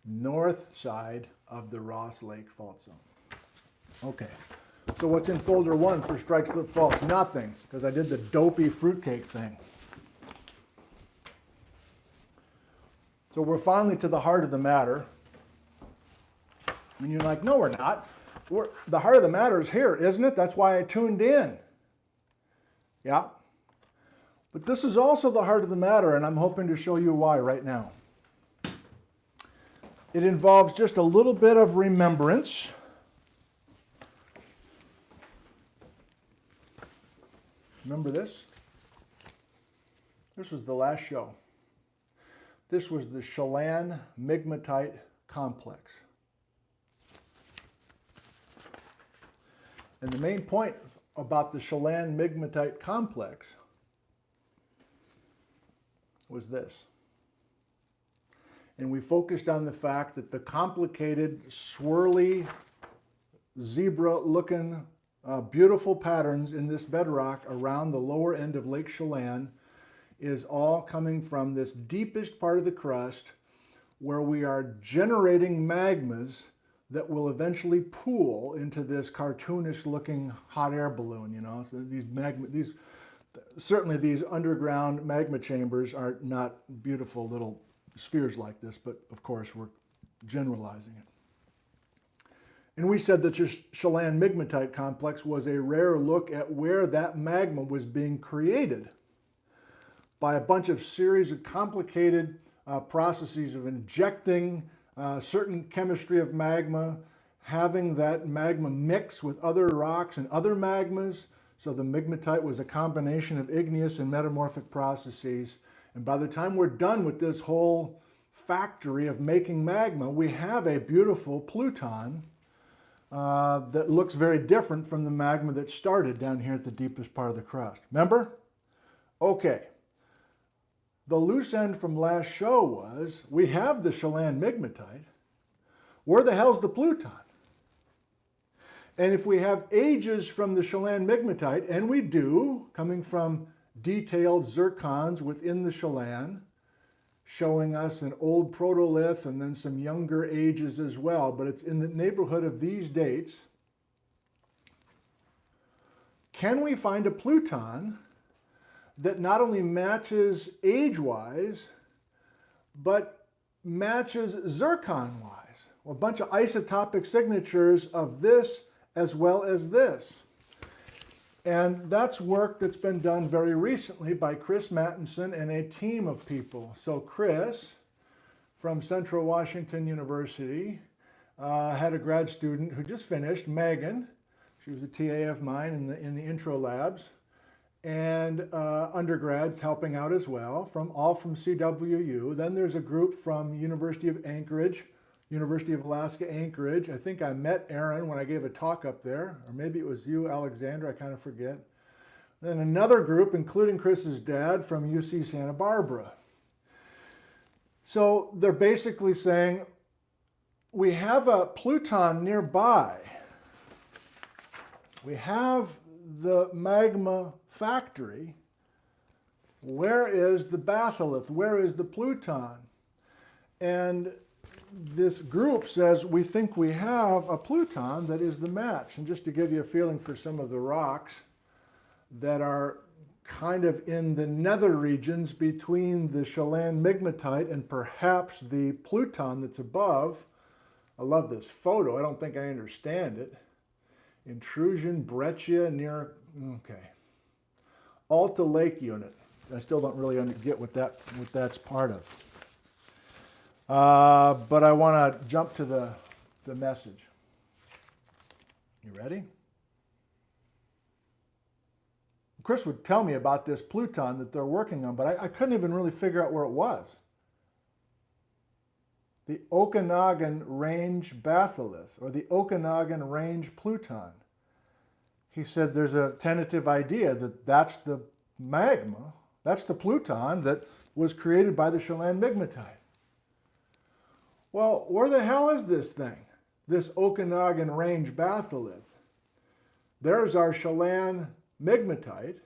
S1: north side of the Ross Lake fault zone. Okay, so what's in folder 1 for strike slip faults? Nothing, because I did the dopey fruitcake thing. So we're finally to the heart of the matter. And you're like, no, we're not. The heart of the matter is here, isn't it? That's why I tuned in. Yeah. But this is also the heart of the matter, and I'm hoping to show you why right now. It involves just a little bit of remembrance. Remember this? This was the last show. This was the Chelan Migmatite complex. And the main point about the Chelan Migmatite complex was this. And we focused on the fact that the complicated, swirly, zebra-looking, beautiful patterns in this bedrock around the lower end of Lake Chelan is all coming from this deepest part of the crust where we are generating magmas that will eventually pool into this cartoonish looking hot air balloon, you know. So certainly these underground magma chambers are not beautiful little spheres like this, but of course we're generalizing it. And we said that the Chelan Migmatite complex was a rare look at where that magma was being created by a bunch of series of complicated processes of injecting certain chemistry of magma, having that magma mix with other rocks and other magmas. So the migmatite was a combination of igneous and metamorphic processes. And by the time we're done with this whole factory of making magma, we have a beautiful pluton that looks very different from the magma that started down here at the deepest part of the crust. Remember? Okay. The loose end from last show was, we have the Chelan Migmatite. Where the hell's the pluton? And if we have ages from the Chelan Migmatite, and we do, coming from detailed zircons within the Chelan, showing us an old protolith and then some younger ages as well, but it's in the neighborhood of these dates. Can we find a pluton that not only matches age-wise, but matches zircon-wise? Well, a bunch of isotopic signatures of this as well as this. And that's work that's been done very recently by Chris Mattinson and a team of people. So Chris, from Central Washington University, had a grad student who just finished, Megan. She was a TA of mine in the intro labs. And undergrads helping out as well, all from CWU. Then there's a group from University of Anchorage, University of Alaska Anchorage. I think I met Aaron when I gave a talk up there, or maybe it was you, Alexander, I kind of forget. Then another group, including Chris's dad, from UC Santa Barbara. So they're basically saying, we have a pluton nearby. We have the magma factory. Where is the batholith? Where is the pluton? And this group says, we think we have a pluton that is the match. And just to give you a feeling for some of the rocks that are kind of in the nether regions between the Chelan Migmatite and perhaps the pluton that's above. I love this photo. I don't think I understand it. Intrusion, breccia near, okay. Alta Lake unit. I still don't really get what that's part of. But I want to jump to the message. You ready? Chris would tell me about this pluton that they're working on, but I couldn't even really figure out where it was. The Okanagan Range batholith, or the Okanagan Range pluton. He said there's a tentative idea that that's the magma, that's the pluton that was created by the Chelan Migmatite. Well, where the hell is this thing? This Okanagan Range batholith. There's our Chelan Migmatite.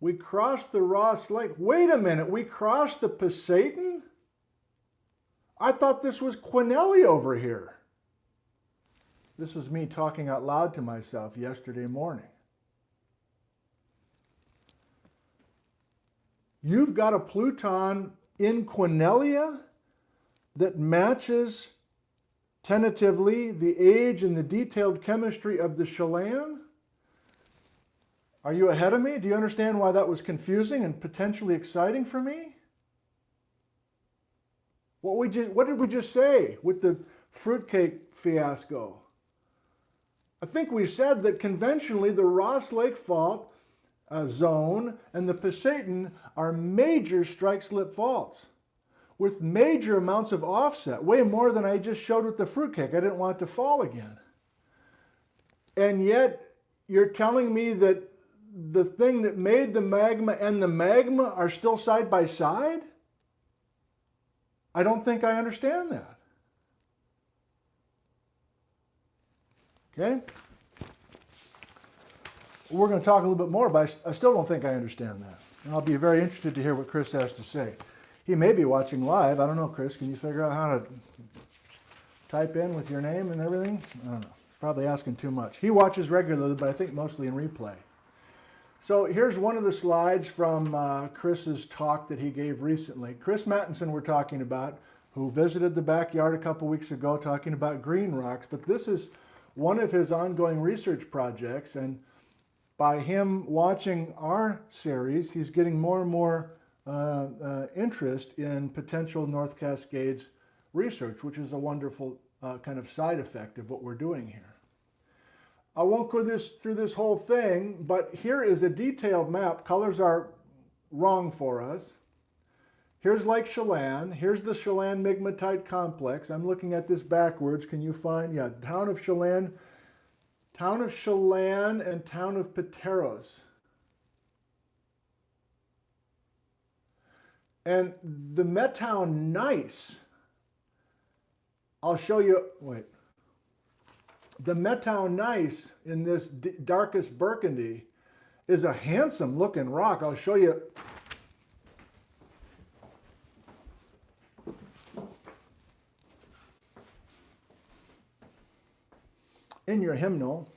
S1: We crossed the Ross Lake. Wait a minute, we crossed the Pasayten? I thought this was Quinelli over here. This is me talking out loud to myself yesterday morning. You've got a pluton in Quinellia that matches tentatively the age and the detailed chemistry of the Chelan? Are you ahead of me? Do you understand why that was confusing and potentially exciting for me? What did we just say with the fruitcake fiasco? I think we said that conventionally the Ross Lake Fault zone and the Pasayten are major strike-slip faults with major amounts of offset, way more than I just showed with the fruitcake. I didn't want it to fall again. And yet you're telling me that the thing that made the magma and the magma are still side by side? I don't think I understand that. Okay? We're going to talk a little bit more, but I still don't think I understand that. And I'll be very interested to hear what Chris has to say. He may be watching live. I don't know, Chris. Can you figure out how to type in with your name and everything? I don't know. Probably asking too much. He watches regularly, but I think mostly in replay. So here's one of the slides from Chris's talk that he gave recently. Chris Mattinson we're talking about, who visited the backyard a couple weeks ago talking about green rocks. But this is one of his ongoing research projects. And by him watching our series, he's getting more and more interest in potential North Cascades research, which is a wonderful kind of side effect of what we're doing here. I won't go through this whole thing, but here is a detailed map. Colors are wrong for us. Here's Lake Chelan. Here's the Chelan Migmatite complex. I'm looking at this backwards. Can you find, yeah, town of Chelan and town of Pateros. And the Methow gneiss, I'll show you, wait. The Methow gneiss in this darkest burgundy is a handsome looking rock. I'll show you. In your hymnal,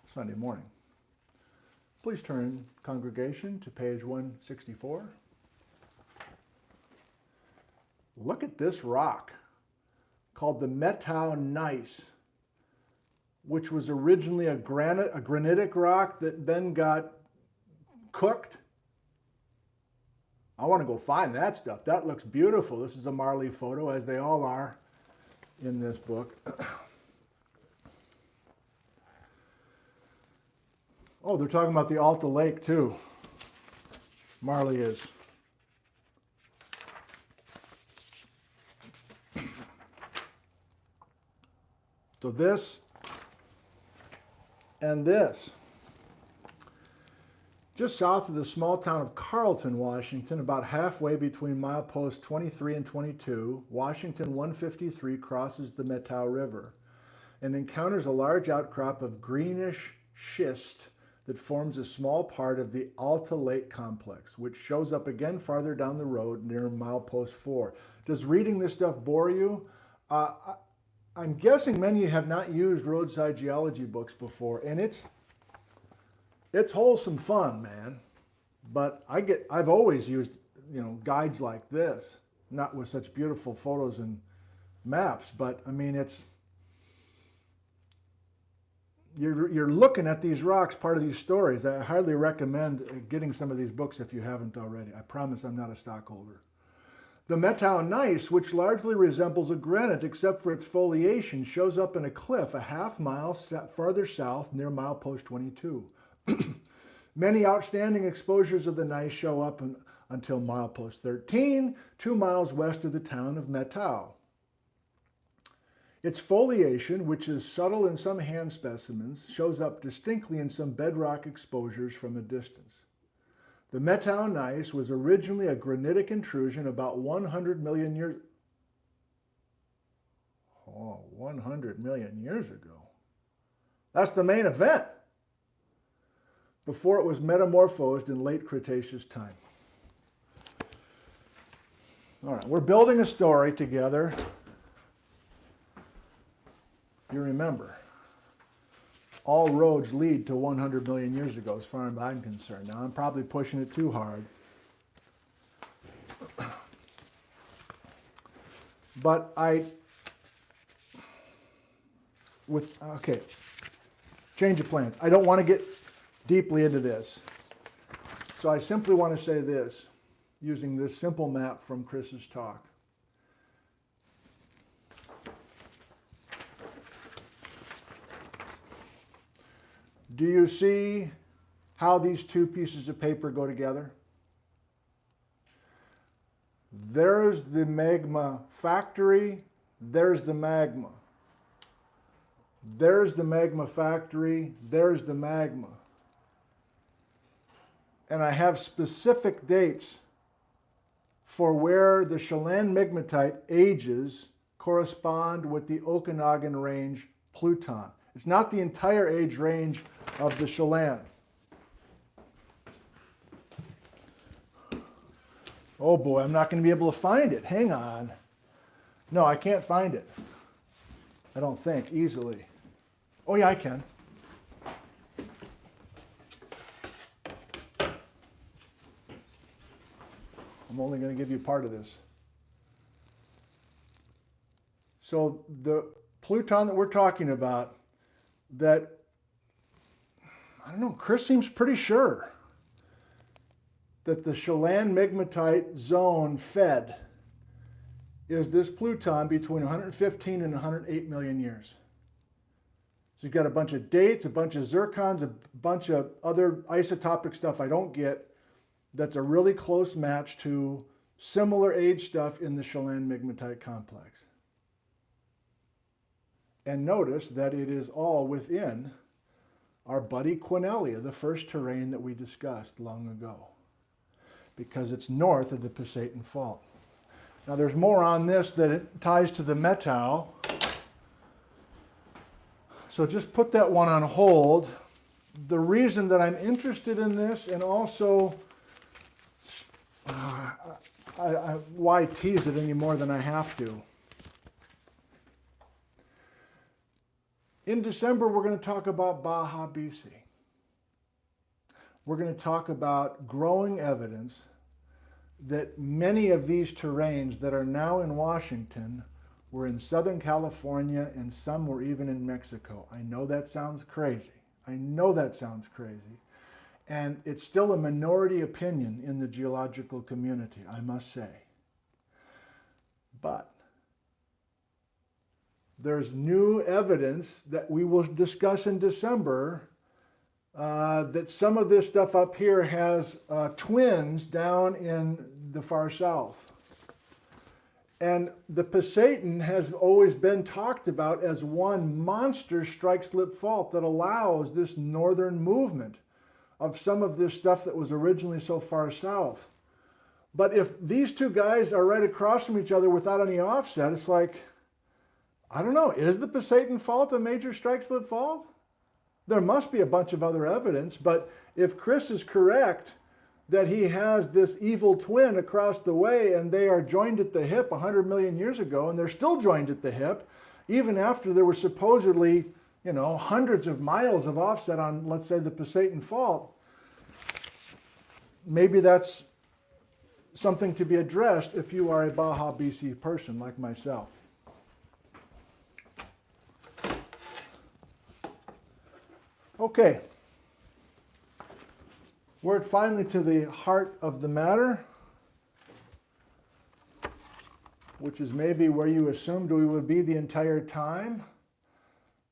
S1: Sunday morning, please turn, congregation, to page 164. Look at this rock called the Methow gneiss, which was originally a granitic rock that then got cooked. I want to go find that stuff. That looks beautiful. This is a Marley photo, as they all are in this book. Oh, they're talking about the Alta Lake too. Marley is. So this and this. Just south of the small town of Carlton, Washington, about halfway between mileposts 23 and 22, Washington 153 crosses the Methow River and encounters a large outcrop of greenish schist that forms a small part of the Alta Lake complex, which shows up again farther down the road near milepost 4. Does reading this stuff bore you? I'm guessing many have not used roadside geology books before, and it's wholesome fun, man. But I've always used, guides like this, not with such beautiful photos and maps, but I mean, you're looking at these rocks, part of these stories. I highly recommend getting some of these books if you haven't already. I promise I'm not a stockholder. The Methow gneiss, which largely resembles a granite except for its foliation, shows up in a cliff a half mile farther south near milepost 22. Many outstanding exposures of the gneiss show up until milepost 13, 2 miles west of the town of Methow. Its foliation, which is subtle in some hand specimens, shows up distinctly in some bedrock exposures from a distance. The Methow gneiss was originally a granitic intrusion about 100 million years. Oh, 100 million years ago. That's the main event. Before it was metamorphosed in late Cretaceous time. All right, we're building a story together. You remember, all roads lead to 100 million years ago as far as I'm concerned. Now, I'm probably pushing it too hard. But change of plans. I don't want to get deeply into this. So I simply want to say this, using this simple map from Chris's talk. Do you see how these two pieces of paper go together? There's the magma factory, there's the magma. There's the magma factory, there's the magma. And I have specific dates for where the Chelan Migmatite ages correspond with the Okanagan Range Pluton. It's not the entire age range of the Chelan. Oh boy, I'm not going to be able to find it. Hang on. No, I can't find it. I don't think, easily. Oh yeah, I can. I'm only going to give you part of this. So the Pluton that we're talking about, that, I don't know, Chris seems pretty sure that the Chelan Migmatite zone fed is this Pluton between 115 and 108 million years. So you've got a bunch of dates, a bunch of zircons, a bunch of other isotopic stuff I don't get that's a really close match to similar age stuff in the Chelan Migmatite complex. And notice that it is all within our buddy Quinellia, the first terrain that we discussed long ago, because it's north of the Pasayten Fault. Now there's more on this that it ties to the Methow. So just put that one on hold the reason that I'm interested in this, and also why tease it any more than I have to. In December, we're going to talk about Baja, BC. We're going to talk about growing evidence that many of these terranes that are now in Washington were in Southern California, and some were even in Mexico. I know that sounds crazy. I know that sounds crazy. And it's still a minority opinion in the geological community, I must say. But there's new evidence that we will discuss in December that some of this stuff up here has twins down in the far south. And the Pasayten has always been talked about as one monster strike-slip fault that allows this northern movement of some of this stuff that was originally so far south. But if these two guys are right across from each other without any offset, it's like, I don't know, is the Pasayten fault a major strike-slip fault? There must be a bunch of other evidence, but if Chris is correct that he has this evil twin across the way and they are joined at the hip 100 million years ago, and they're still joined at the hip, even after there were supposedly, you know, hundreds of miles of offset on, let's say, the Pasayten fault, maybe that's something to be addressed if you are a Baja, BC person like myself. Okay, we're finally to the heart of the matter, which is maybe where you assumed we would be the entire time.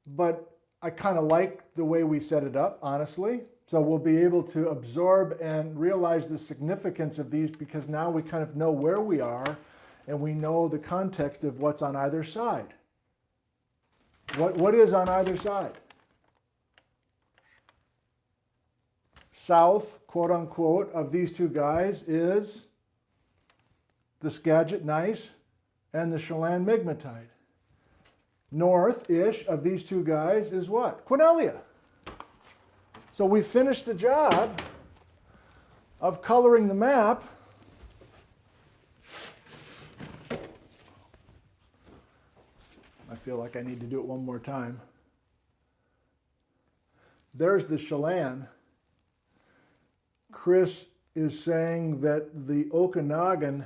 S1: But I kind of like the way we set it up, honestly. So we'll be able to absorb and realize the significance of these because now we kind of know where we are and we know the context of what's on either side. What is on either side? South, quote unquote, of these two guys is the Skagit gneiss and the Chelan Migmatite. North-ish of these two guys is what? Quinellia. So we finished the job of coloring the map. I feel like I need to do it one more time. There's the Chelan. Chris is saying that the Okanagan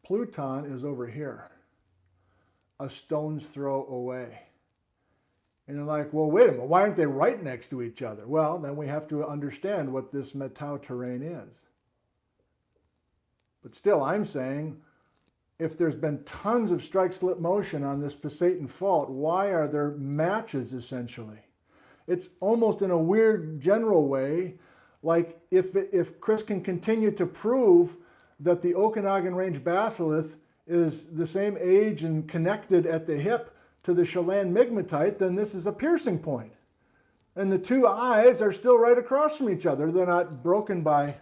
S1: Pluton is over here, a stone's throw away. And you're like, well, wait a minute, why aren't they right next to each other? Well, then we have to understand what this Methow terrain is. But still, I'm saying, if there's been tons of strike-slip motion on this Pasayten fault, why are there matches, essentially? It's almost in a weird general way, like if Chris can continue to prove that the Okanagan Range batholith is the same age and connected at the hip to the Chelan Migmatite, then this is a piercing point. And the two eyes are still right across from each other. They're not broken by,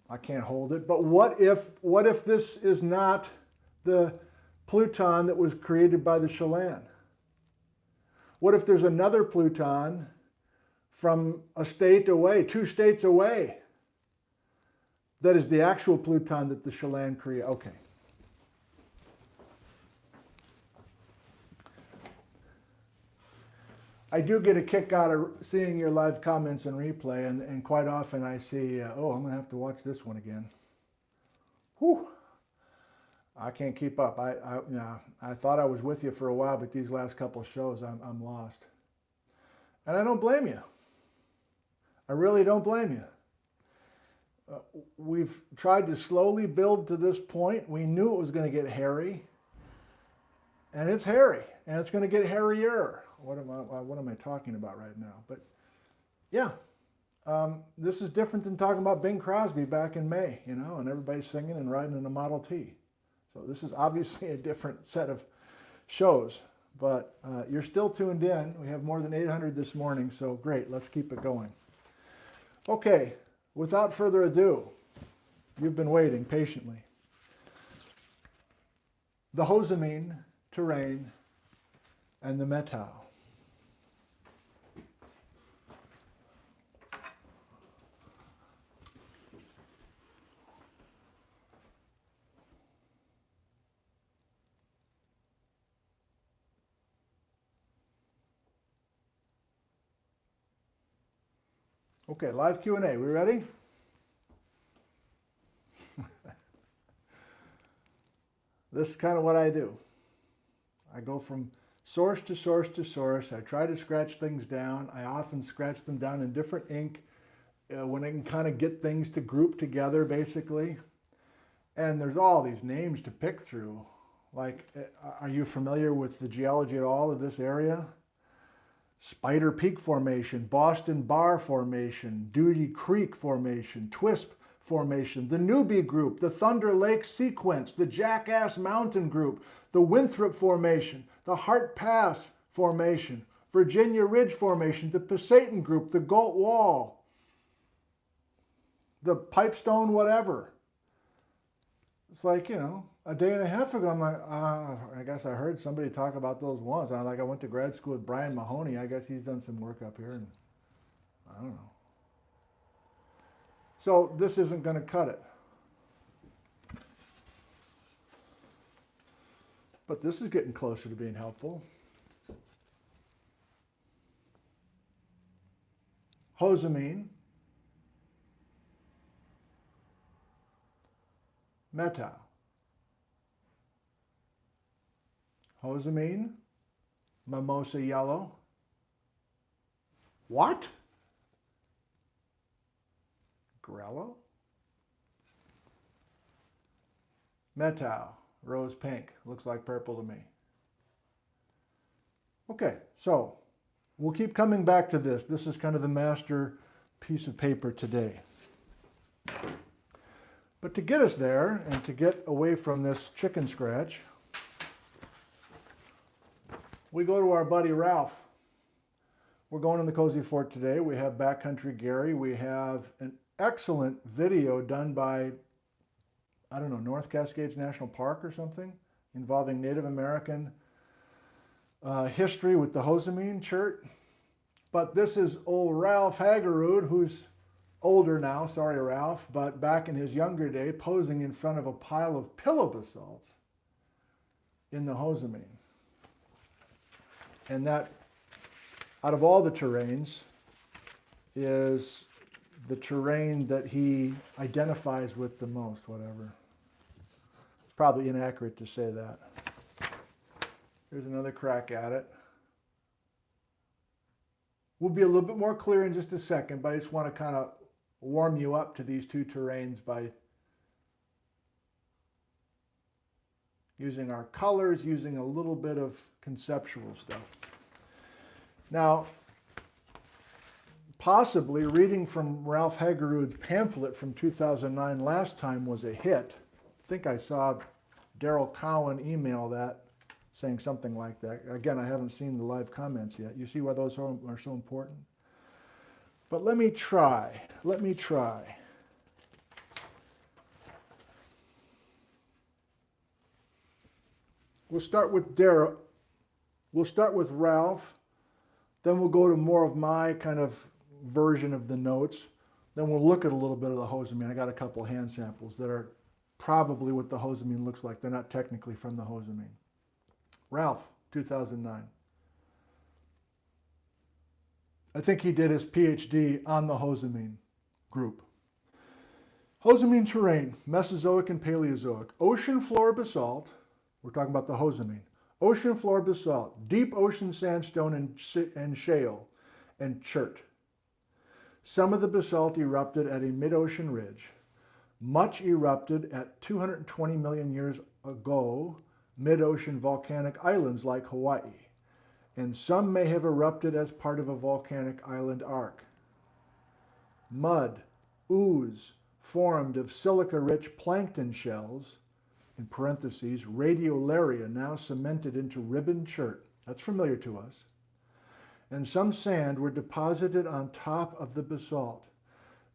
S1: I can't hold it, but what if this is not the Pluton that was created by the Chelan? What if there's another Pluton from a state away, 2 states away, that is the actual Pluton that the Chelan created? Okay. I do get a kick out of seeing your live comments and replay, and quite often I see, oh, I'm going to have to watch this one again. Whew. I can't keep up. I thought I was with you for a while, but these last couple of shows, I'm lost. And I don't blame you. I really don't blame you. We've tried to slowly build to this point. We knew it was going to get hairy. And it's hairy. And it's going to get hairier. What am I talking about right now? But yeah, this is different than talking about Bing Crosby back in May, you know, and everybody's singing and riding in a Model T. So this is obviously a different set of shows, but you're still tuned in. We have more than 800 this morning, so great. Let's keep it going. Okay, without further ado, you've been waiting patiently. The Hozameen terrain and the Methow. Okay, live Q&A. We ready? This is kind of what I do. I go from source to source to source. I try to scratch things down. I often scratch them down in different ink when I can kind of get things to group together, basically. And there's all these names to pick through. Like, are you familiar with the geology at all of this area? Spider Peak Formation, Boston Bar Formation, Duty Creek Formation, Twisp Formation, the Newbie Group, the Thunder Lake Sequence, the Jackass Mountain Group, the Winthrop Formation, the Hart Pass Formation, Virginia Ridge Formation, the Pasayten Group, the Gault Wall, the Pipestone whatever. It's like, you know, a day and a half ago, I'm like, I guess I heard somebody talk about those ones. I went to grad school with Brian Mahoney. I guess he's done some work up here, and I don't know. So this isn't going to cut it. But this is getting closer to being helpful. Hozomeen Methow. Hozomeen Mimosa Yellow. What? Grello? Methow, rose pink. Looks like purple to me. Okay, so we'll keep coming back to this. This is kind of the master piece of paper today. But to get us there and to get away from this chicken scratch, we go to our buddy Ralph. We're going in the Cozy Fort today. We have Backcountry Gary. We have an excellent video done by, I don't know, North Cascades National Park or something, involving Native American history with the Hozameen chert. But this is old Ralph Haggerud, who's older now, sorry Ralph, but back in his younger day, posing in front of a pile of pillow basalts in the Hozameen. And that, out of all the terranes, is the terrain that he identifies with the most, whatever. It's probably inaccurate to say that. Here's another crack at it. We'll be a little bit more clear in just a second, but I just want to kind of warm you up to these two terranes by using our colors, using a little bit of conceptual stuff. Now, possibly reading from Ralph Haggerud's pamphlet from 2009 last time was a hit. I think I saw Daryl Cowan email that, saying something like that. Again, I haven't seen the live comments yet. You see why those are so important? But let me try. We'll start with Daryl. We'll start with Ralph. Then we'll go to more of my kind of version of the notes. Then we'll look at a little bit of the Hozameen. I got a couple hand samples that are probably what the Hozameen looks like. They're not technically from the Hozameen. Ralph, 2009. I think he did his PhD on the Hozameen group. Hozameen terrain, Mesozoic and Paleozoic. Ocean floor basalt, we're talking about the Hozameen. Ocean floor basalt, deep ocean sandstone and shale, and chert. Some of the basalt erupted at a mid-ocean ridge. Much erupted at 220 million years ago, mid-ocean volcanic islands like Hawaii. And some may have erupted as part of a volcanic island arc. Mud, ooze, formed of silica-rich plankton shells, in parentheses, radiolaria, now cemented into ribbon chert. That's familiar to us. And some sand were deposited on top of the basalt.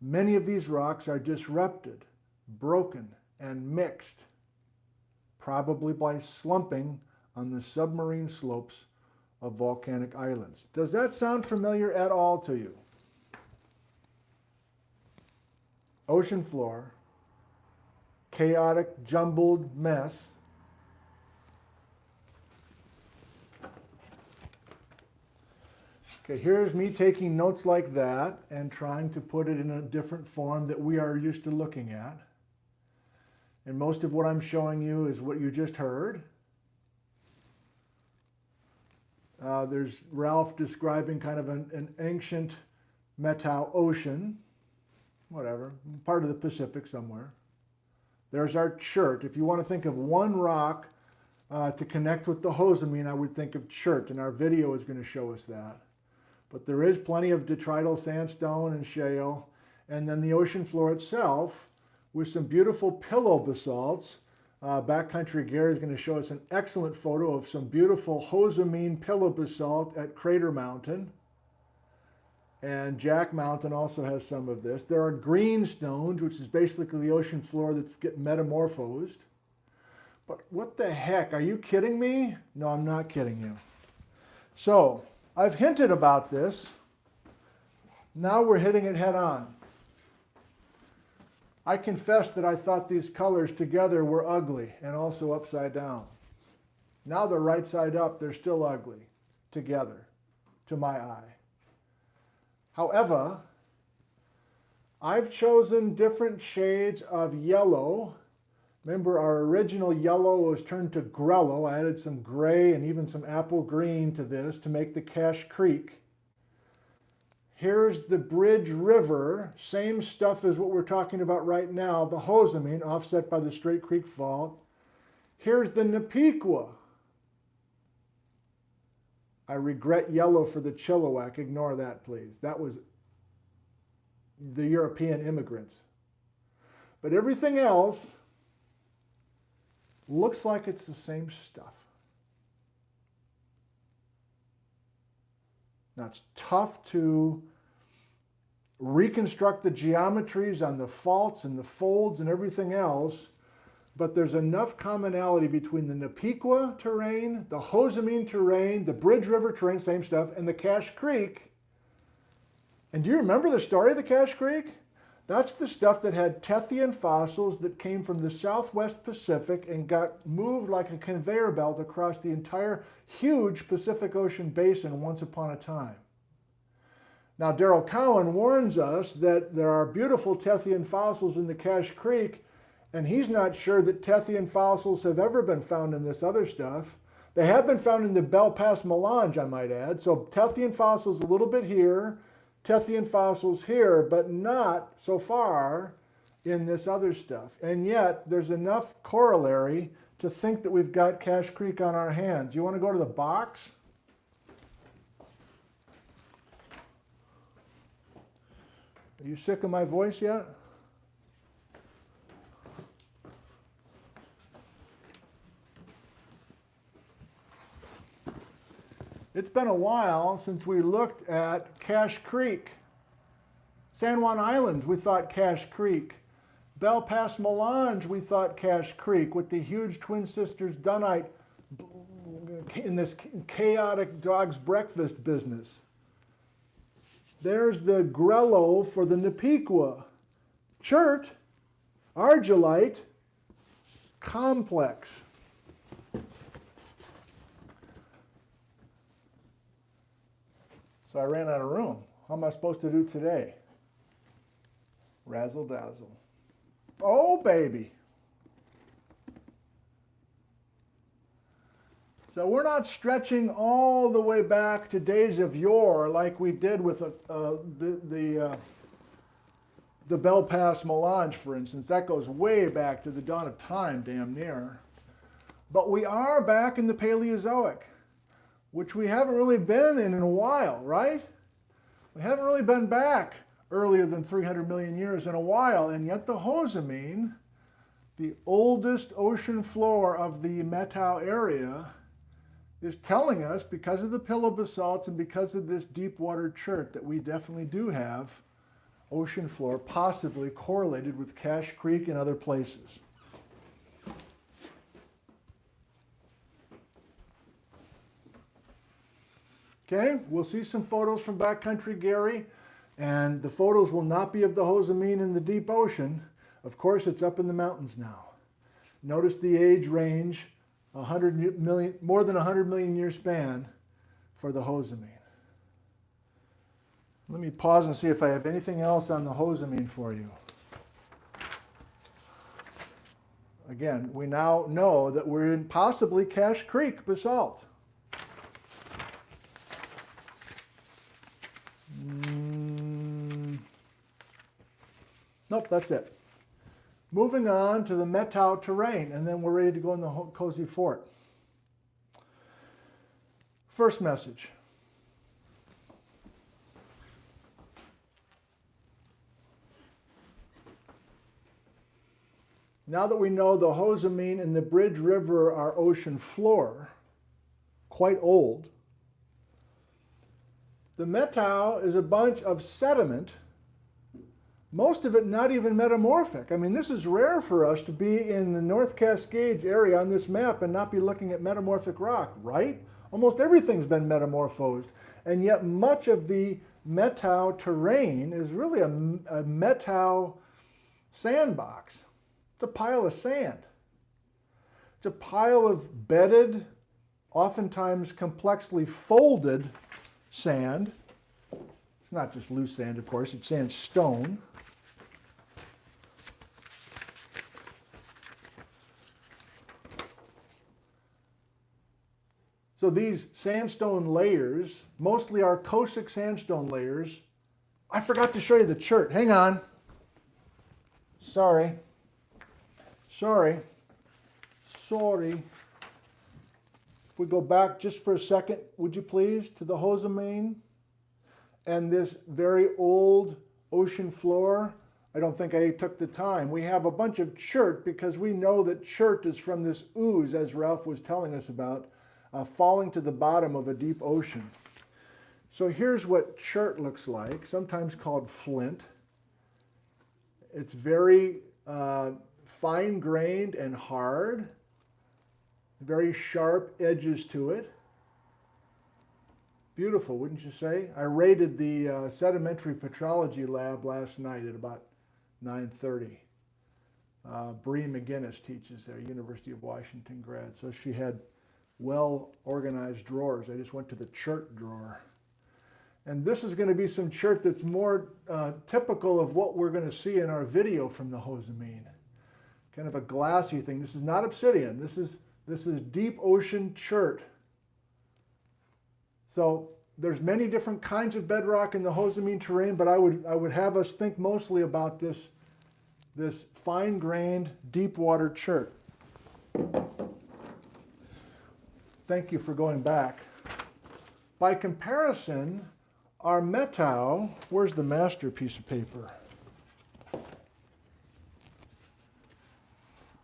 S1: Many of these rocks are disrupted, broken, and mixed, probably by slumping on the submarine slopes of volcanic islands. Does that sound familiar at all to you? Ocean floor, chaotic, jumbled mess. Okay, here's me taking notes like that and trying to put it in a different form that we are used to looking at. And most of what I'm showing you is what you just heard. There's Ralph describing kind of an ancient Methow ocean, whatever, part of the Pacific somewhere. There's our chert. If you want to think of one rock to connect with the Hozameen, I would think of chert, and our video is going to show us that. But there is plenty of detrital sandstone and shale, and then the ocean floor itself with some beautiful pillow basalts. Backcountry Gary is going to show us an excellent photo of some beautiful Hozameen pillow basalt at Crater Mountain. And Jack Mountain also has some of this. There are green stones, which is basically the ocean floor that's getting metamorphosed. But what the heck, are you kidding me? No, I'm not kidding you. So, I've hinted about this. Now we're hitting it head on. I confess that I thought these colors together were ugly and also upside down. Now they're right side up, they're still ugly together to my eye. However, I've chosen different shades of yellow. Remember, our original yellow was turned to grello. I added some gray and even some apple green to this to make the Cache Creek. Here's the Bridge River, same stuff as what we're talking about right now, the Hozameen, offset by the Straight Creek Fault. Here's the Nipiqua. I regret yellow for the Chilliwack. Ignore that, please. That was the European immigrants. But everything else looks like it's the same stuff. Now, it's tough to reconstruct the geometries on the faults and the folds and everything else, but there's enough commonality between the Nipiqua terrain, the Hozameen terrain, the Bridge River terrain, same stuff, and the Cache Creek. And do you remember the story of the Cache Creek? That's the stuff that had Tethyan fossils that came from the Southwest Pacific and got moved like a conveyor belt across the entire huge Pacific Ocean basin once upon a time. Now, Darrell Cowan warns us that there are beautiful Tethyan fossils in the Cache Creek, and he's not sure that Tethyan fossils have ever been found in this other stuff. They have been found in the Belle Passe Melange, I might add. So Tethyan fossils a little bit here, Tethyan fossils here, but not so far in this other stuff. And yet, there's enough corollary to think that we've got Cache Creek on our hands. You want to go to the box? Are you sick of my voice yet? It's been a while since we looked at Cache Creek. San Juan Islands, we thought Cache Creek. Belle Passe Melange, we thought Cache Creek with the huge Twin Sisters Dunite in this chaotic dog's breakfast business. There's the grello for the Nipiqua. Chert, argillite, complex. So I ran out of room. How am I supposed to do today? Razzle dazzle. Oh, baby. So we're not stretching all the way back to days of yore like we did with the Belle Passe Melange, for instance. That goes way back to the dawn of time, damn near. But we are back in the Paleozoic, which we haven't really been in a while, right? We haven't really been back earlier than 300 million years in a while, and yet the Hozameen, the oldest ocean floor of the Methow area, is telling us, because of the pillow basalts and because of this deep water chert, that we definitely do have ocean floor possibly correlated with Cache Creek and other places. Okay, we'll see some photos from Backcountry Gary, and the photos will not be of the Hozameen in the deep ocean. Of course, it's up in the mountains now. Notice the age range, more than 100 million year span for the Hozameen. Let me pause and see if I have anything else on the Hozameen for you. Again, we now know that we're in possibly Cache Creek basalt. Nope, that's it. Moving on to the Methow terrain, and then we're ready to go in the Cozy Fort. First message. Now that we know the Hozameen and the Bridge River are ocean floor, quite old, the Methow is a bunch of sediment, most of it not even metamorphic. I mean, this is rare for us to be in the North Cascades area on this map and not be looking at metamorphic rock, right? Almost everything's been metamorphosed, and yet much of the Methow terrain is really a Methow sandbox. It's a pile of sand. It's a pile of bedded, oftentimes complexly folded sand. It's not just loose sand, of course, it's sandstone. So these sandstone layers, mostly are Coastic Sandstone layers. I forgot to show you the chert. Hang on. Sorry. If we go back just for a second, would you please, to the Hozameen and this very old ocean floor. I don't think I took the time. We have a bunch of chert because we know that chert is from this ooze, as Ralph was telling us about, falling to the bottom of a deep ocean. So here's what chert looks like, sometimes called flint. It's very fine-grained and hard, very sharp edges to it. Beautiful, wouldn't you say? I raided the sedimentary petrology lab last night at about 9:30. Bree McGinnis teaches there, University of Washington grad, so she had well-organized drawers. I just went to the chert drawer. And this is going to be some chert that's more typical of what we're going to see in our video from the Hozameen. Kind of a glassy thing. This is not obsidian. This is deep ocean chert. So there's many different kinds of bedrock in the Hozameen terrain, but I would have us think mostly about this fine-grained deep water chert. Thank you for going back. By comparison, our Methow, where's the master piece of paper?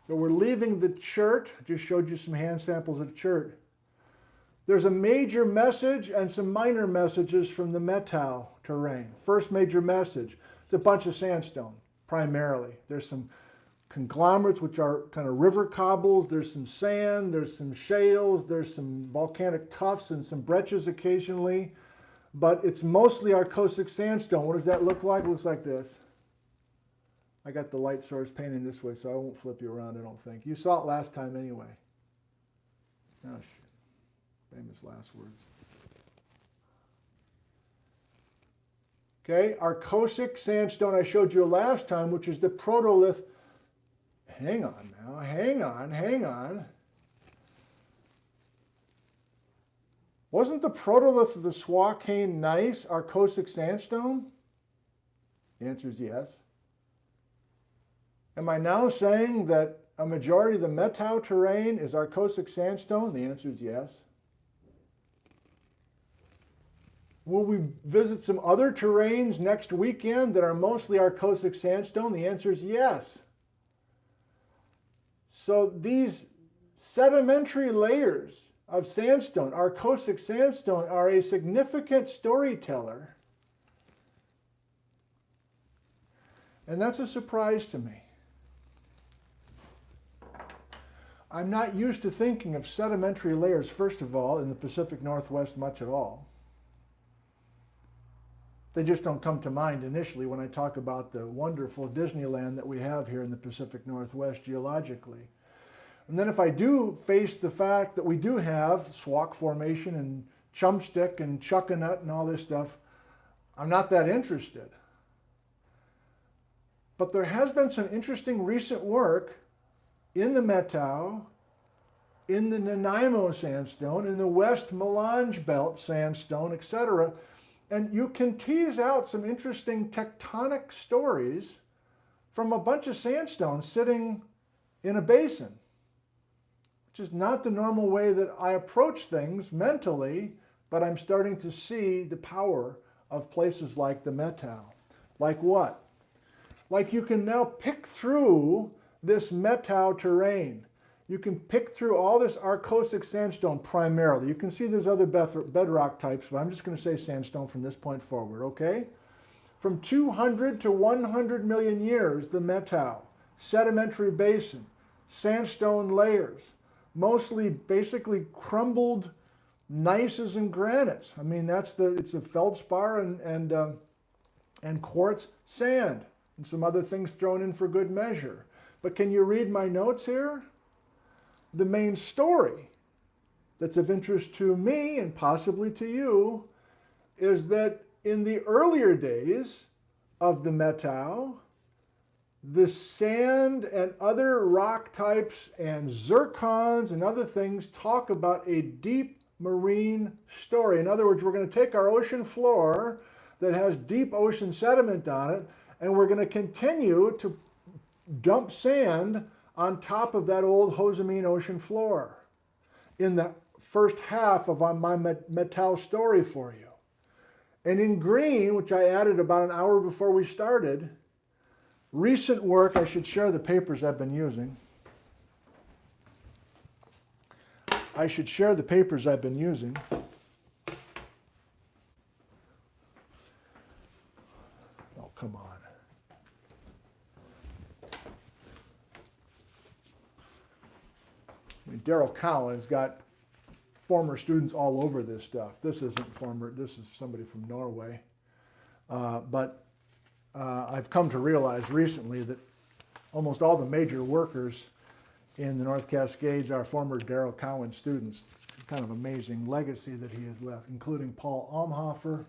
S1: So we're leaving the chert. Just showed you some hand samples of chert. There's a major message and some minor messages from the Methow terrain. First major message, it's a bunch of sandstone, primarily. There's some conglomerates, which are kind of river cobbles. There's some sand, there's some shales, there's some volcanic tuffs and some breccias occasionally. But it's mostly our Coastic Sandstone. What does that look like? It looks like this. I got the light source painting this way, so I won't flip you around, I don't think. You saw it last time anyway. Oh, shit. Famous last words. Okay, our Coastic Sandstone I showed you last time, which is the protolith. Hang on now, hang on. Wasn't the protolith of the Swakane gneiss our Coastic Sandstone? The answer is yes. Am I now saying that a majority of the Methow terrain is our Coastic Sandstone? The answer is yes. Will we visit some other terrains next weekend that are mostly our Coastic Sandstone? The answer is yes. So these sedimentary layers of sandstone, our Coastic Sandstone, are a significant storyteller. And that's a surprise to me. I'm not used to thinking of sedimentary layers, first of all, in the Pacific Northwest much at all. They just don't come to mind initially when I talk about the wonderful Disneyland that we have here in the Pacific Northwest geologically. And then if I do face the fact that we do have Swak Formation and Chumstick and Chuckanut and all this stuff, I'm not that interested. But there has been some interesting recent work in the Methow, in the Nanaimo sandstone, in the West Melange Belt sandstone, etc. And you can tease out some interesting tectonic stories from a bunch of sandstones sitting in a basin, which is not the normal way that I approach things mentally, but I'm starting to see the power of places like the Methow. Like what? Like you can now pick through this Methow terrain. You can pick through all this Coastic Sandstone primarily. You can see there's other bedrock types, but I'm just going to say sandstone from this point forward, okay? From 200 to 100 million years, the Methow, sedimentary basin, sandstone layers, mostly basically crumbled gneisses and granites. I mean, it's a feldspar and quartz sand and some other things thrown in for good measure. But can you read my notes here? The main story that's of interest to me and possibly to you is that in the earlier days of the Methow, the sand and other rock types and zircons and other things talk about a deep marine story. In other words, we're going to take our ocean floor that has deep ocean sediment on it, and we're going to continue to dump sand on top of that old Hozameen ocean floor in the first half of my Methow story for you. And in green, which I added about an hour before we started, recent work. I should share the papers I've been using. I should share the papers I've been using. Oh, come on. I mean, Daryl Cowan's got former students all over this stuff. This isn't former, this is somebody from Norway. But I've come to realize recently that almost all the major workers in the North Cascades are former Daryl Cowan students. It's kind of amazing legacy that he has left, including Paul Almhofer,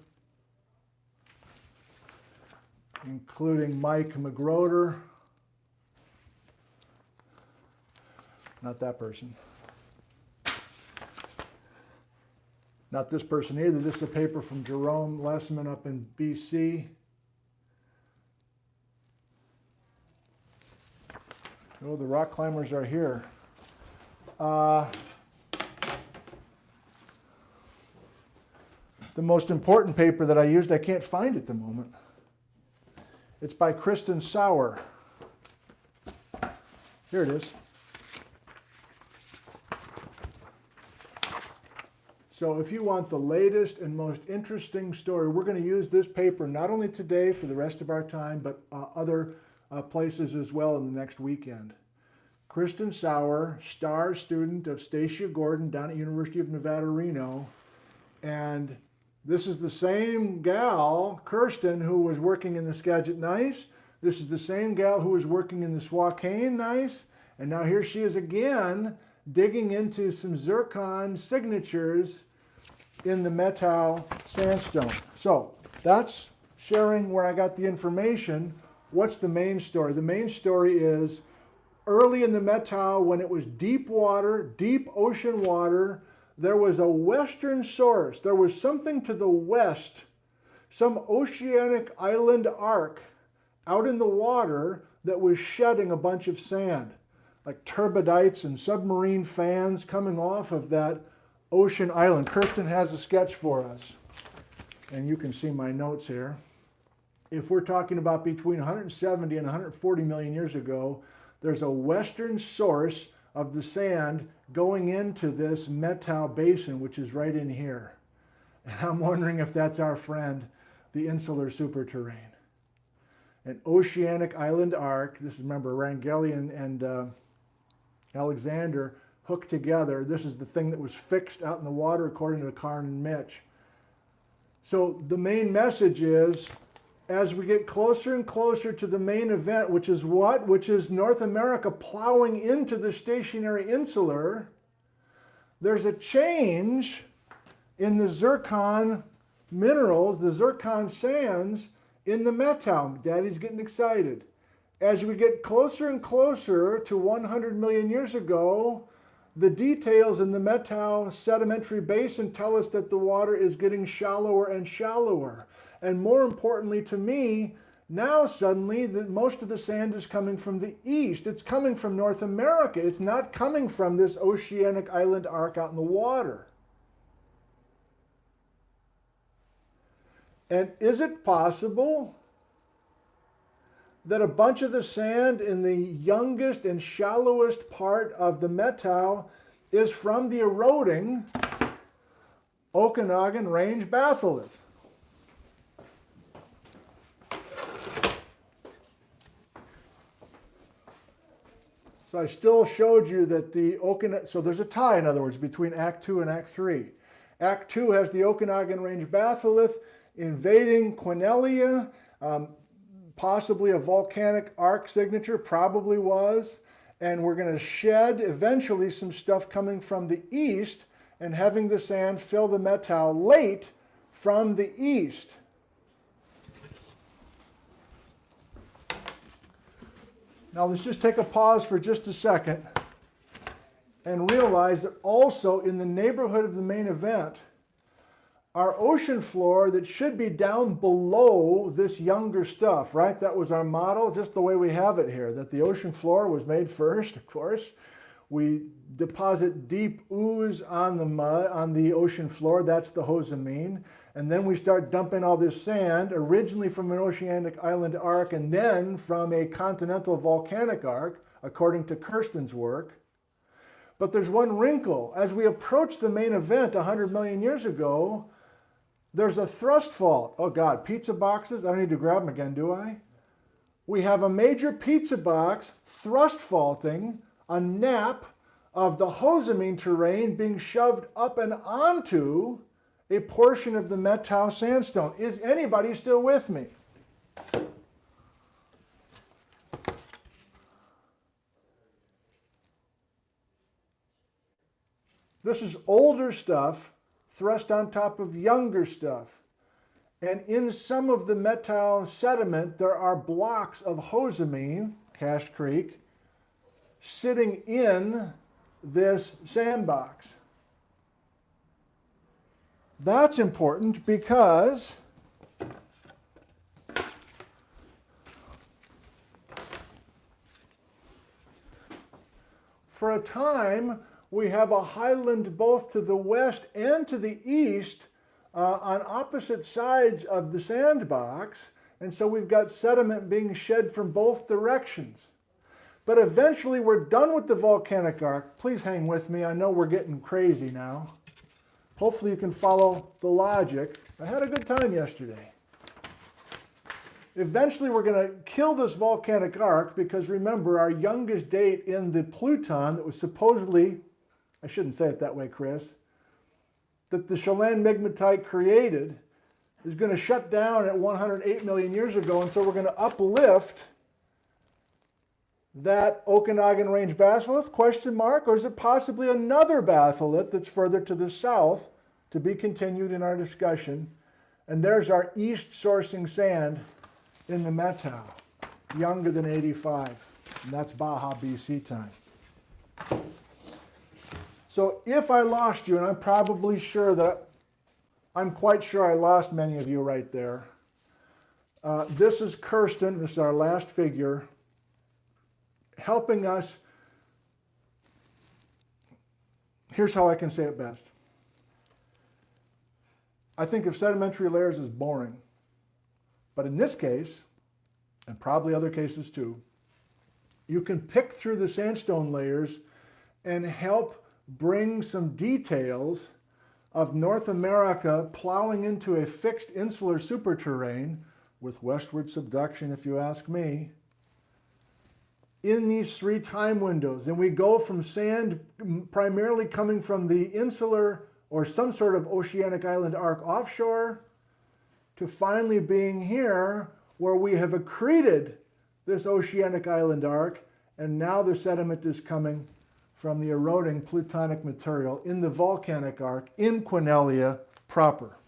S1: including Mike McGroder. Not that person. Not this person either. This is a paper from Jerome Lessman up in BC. Oh, the rock climbers are here. The most important paper that I used, I can't find at the moment. It's by Kristen Sauer. Here it is. So if you want the latest and most interesting story, we're going to use this paper not only today for the rest of our time, but other places as well in the next weekend. Kristen Sauer, star student of Stacia Gordon down at University of Nevada, Reno. And this is the same gal, Kirsten, who was working in the Skagit Gneiss. This is the same gal who was working in the Swakane Gneiss. And now here she is again, digging into some zircon signatures in the Methow sandstone. So that's sharing where I got the information. What's the main story? The main story is early in the Methow, when it was deep water, deep ocean water, there was a western source. There was something to the west, some oceanic island arc out in the water that was shedding a bunch of sand, like turbidites and submarine fans coming off of that ocean island. Kirsten has a sketch for us, and you can see my notes here. If we're talking about between 170 and 140 million years ago, there's a western source of the sand going into this Methow basin, which is right in here. And I'm wondering if that's our friend, the insular superterrane. An oceanic island arc. This is, remember, Wrangelian and Alexander hooked together. This is the thing that was fixed out in the water according to Karn and Mitch. So the main message is, as we get closer and closer to the main event, which is what? Which is North America plowing into the stationary insular, there's a change in the zircon minerals, the zircon sands, in the Methow. Daddy's getting excited. As we get closer and closer to 100 million years ago, the details in the Methow sedimentary basin tell us that the water is getting shallower and shallower. And more importantly to me, now suddenly most of the sand is coming from the east. It's coming from North America. It's not coming from this oceanic island arc out in the water. And is it possible that a bunch of the sand in the youngest and shallowest part of the Methow is from the eroding Okanagan Range batholith? So I still showed you that the Okanagan, so there's a tie, in other words, between Act 2 and Act 3. Act 2 has the Okanagan Range batholith invading Quinella, possibly a volcanic arc signature, probably was, and we're going to shed eventually some stuff coming from the east and having the sand fill the Methow late from the east. Now let's just take a pause for just a second and realize that also in the neighborhood of the main event, our ocean floor that should be down below this younger stuff, right? That was our model, just the way we have it here, that the ocean floor was made first, of course. We deposit deep ooze on the mud, on the ocean floor, that's the Hozameen. And then we start dumping all this sand, originally from an oceanic island arc and then from a continental volcanic arc, according to Kirsten's work. But there's one wrinkle. As we approach the main event 100 million years ago, there's a thrust fault. Oh God, pizza boxes? I don't need to grab them again, do I? We have a major pizza box thrust faulting a nap of the Hozameen terrain being shoved up and onto a portion of the Methow sandstone. Is anybody still with me? This is older stuff thrust on top of younger stuff. And in some of the Methow sediment, there are blocks of Hozameen, Cache Creek, sitting in this sandbox. That's important because for a time, we have a highland both to the west and to the east on opposite sides of the sandbox, and so we've got sediment being shed from both directions. But eventually we're done with the volcanic arc. Please hang with me. I know we're getting crazy now. Hopefully you can follow the logic. I had a good time yesterday. Eventually we're going to kill this volcanic arc because remember our youngest date in the Pluton that was supposedly, I shouldn't say it that way, Chris, that the Chelan Migmatite created is going to shut down at 108 million years ago, and so we're going to uplift that Okanagan Range batholith, question mark, or is it possibly another batholith that's further to the south to be continued in our discussion? And there's our east sourcing sand in the Methow, younger than 85, and that's Baja BC time. So if I lost you, and I'm probably sure that, I'm quite sure I lost many of you right there. This is Kirsten, this is our last figure, helping us. Here's how I can say it best. I think of sedimentary layers as boring, but in this case, and probably other cases too, you can pick through the sandstone layers and help bring some details of North America plowing into a fixed insular superterrane with westward subduction, if you ask me, in these three time windows. And we go from sand primarily coming from the insular or some sort of oceanic island arc offshore to finally being here where we have accreted this oceanic island arc, and now the sediment is coming from the eroding plutonic material in the volcanic arc in Quinella proper.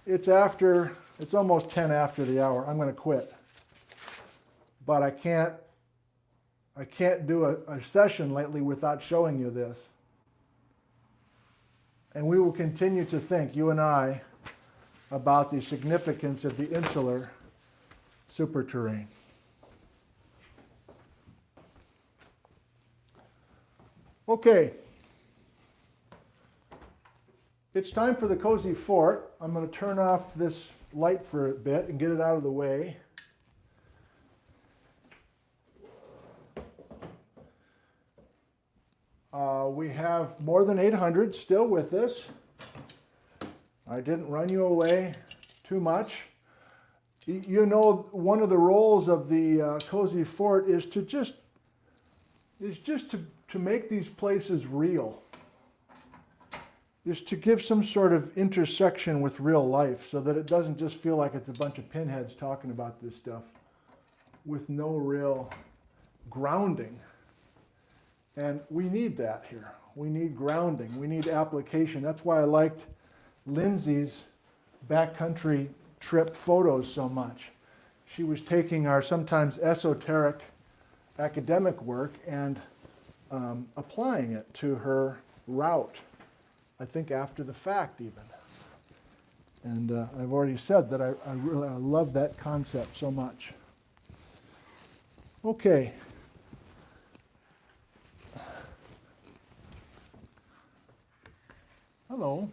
S1: it's almost 10 after the hour. I'm going to quit. But I can't do a session lately without showing you this. And we will continue to think, you and I, about the significance of the insular superterrane. Okay. It's time for the cozy fort. I'm going to turn off this light for a bit and get it out of the way. We have more than 800 still with us. I didn't run you away too much. You know, one of the roles of the cozy fort is just to make these places real. Is to give some sort of intersection with real life so that it doesn't just feel like it's a bunch of pinheads talking about this stuff with no real grounding. And we need that here. We need grounding. We need application. That's why I liked Lindsay's backcountry trip photos so much. She was taking our sometimes esoteric academic work and applying it to her route, I think after the fact even. And I've already said that I love that concept so much. Okay. Hello.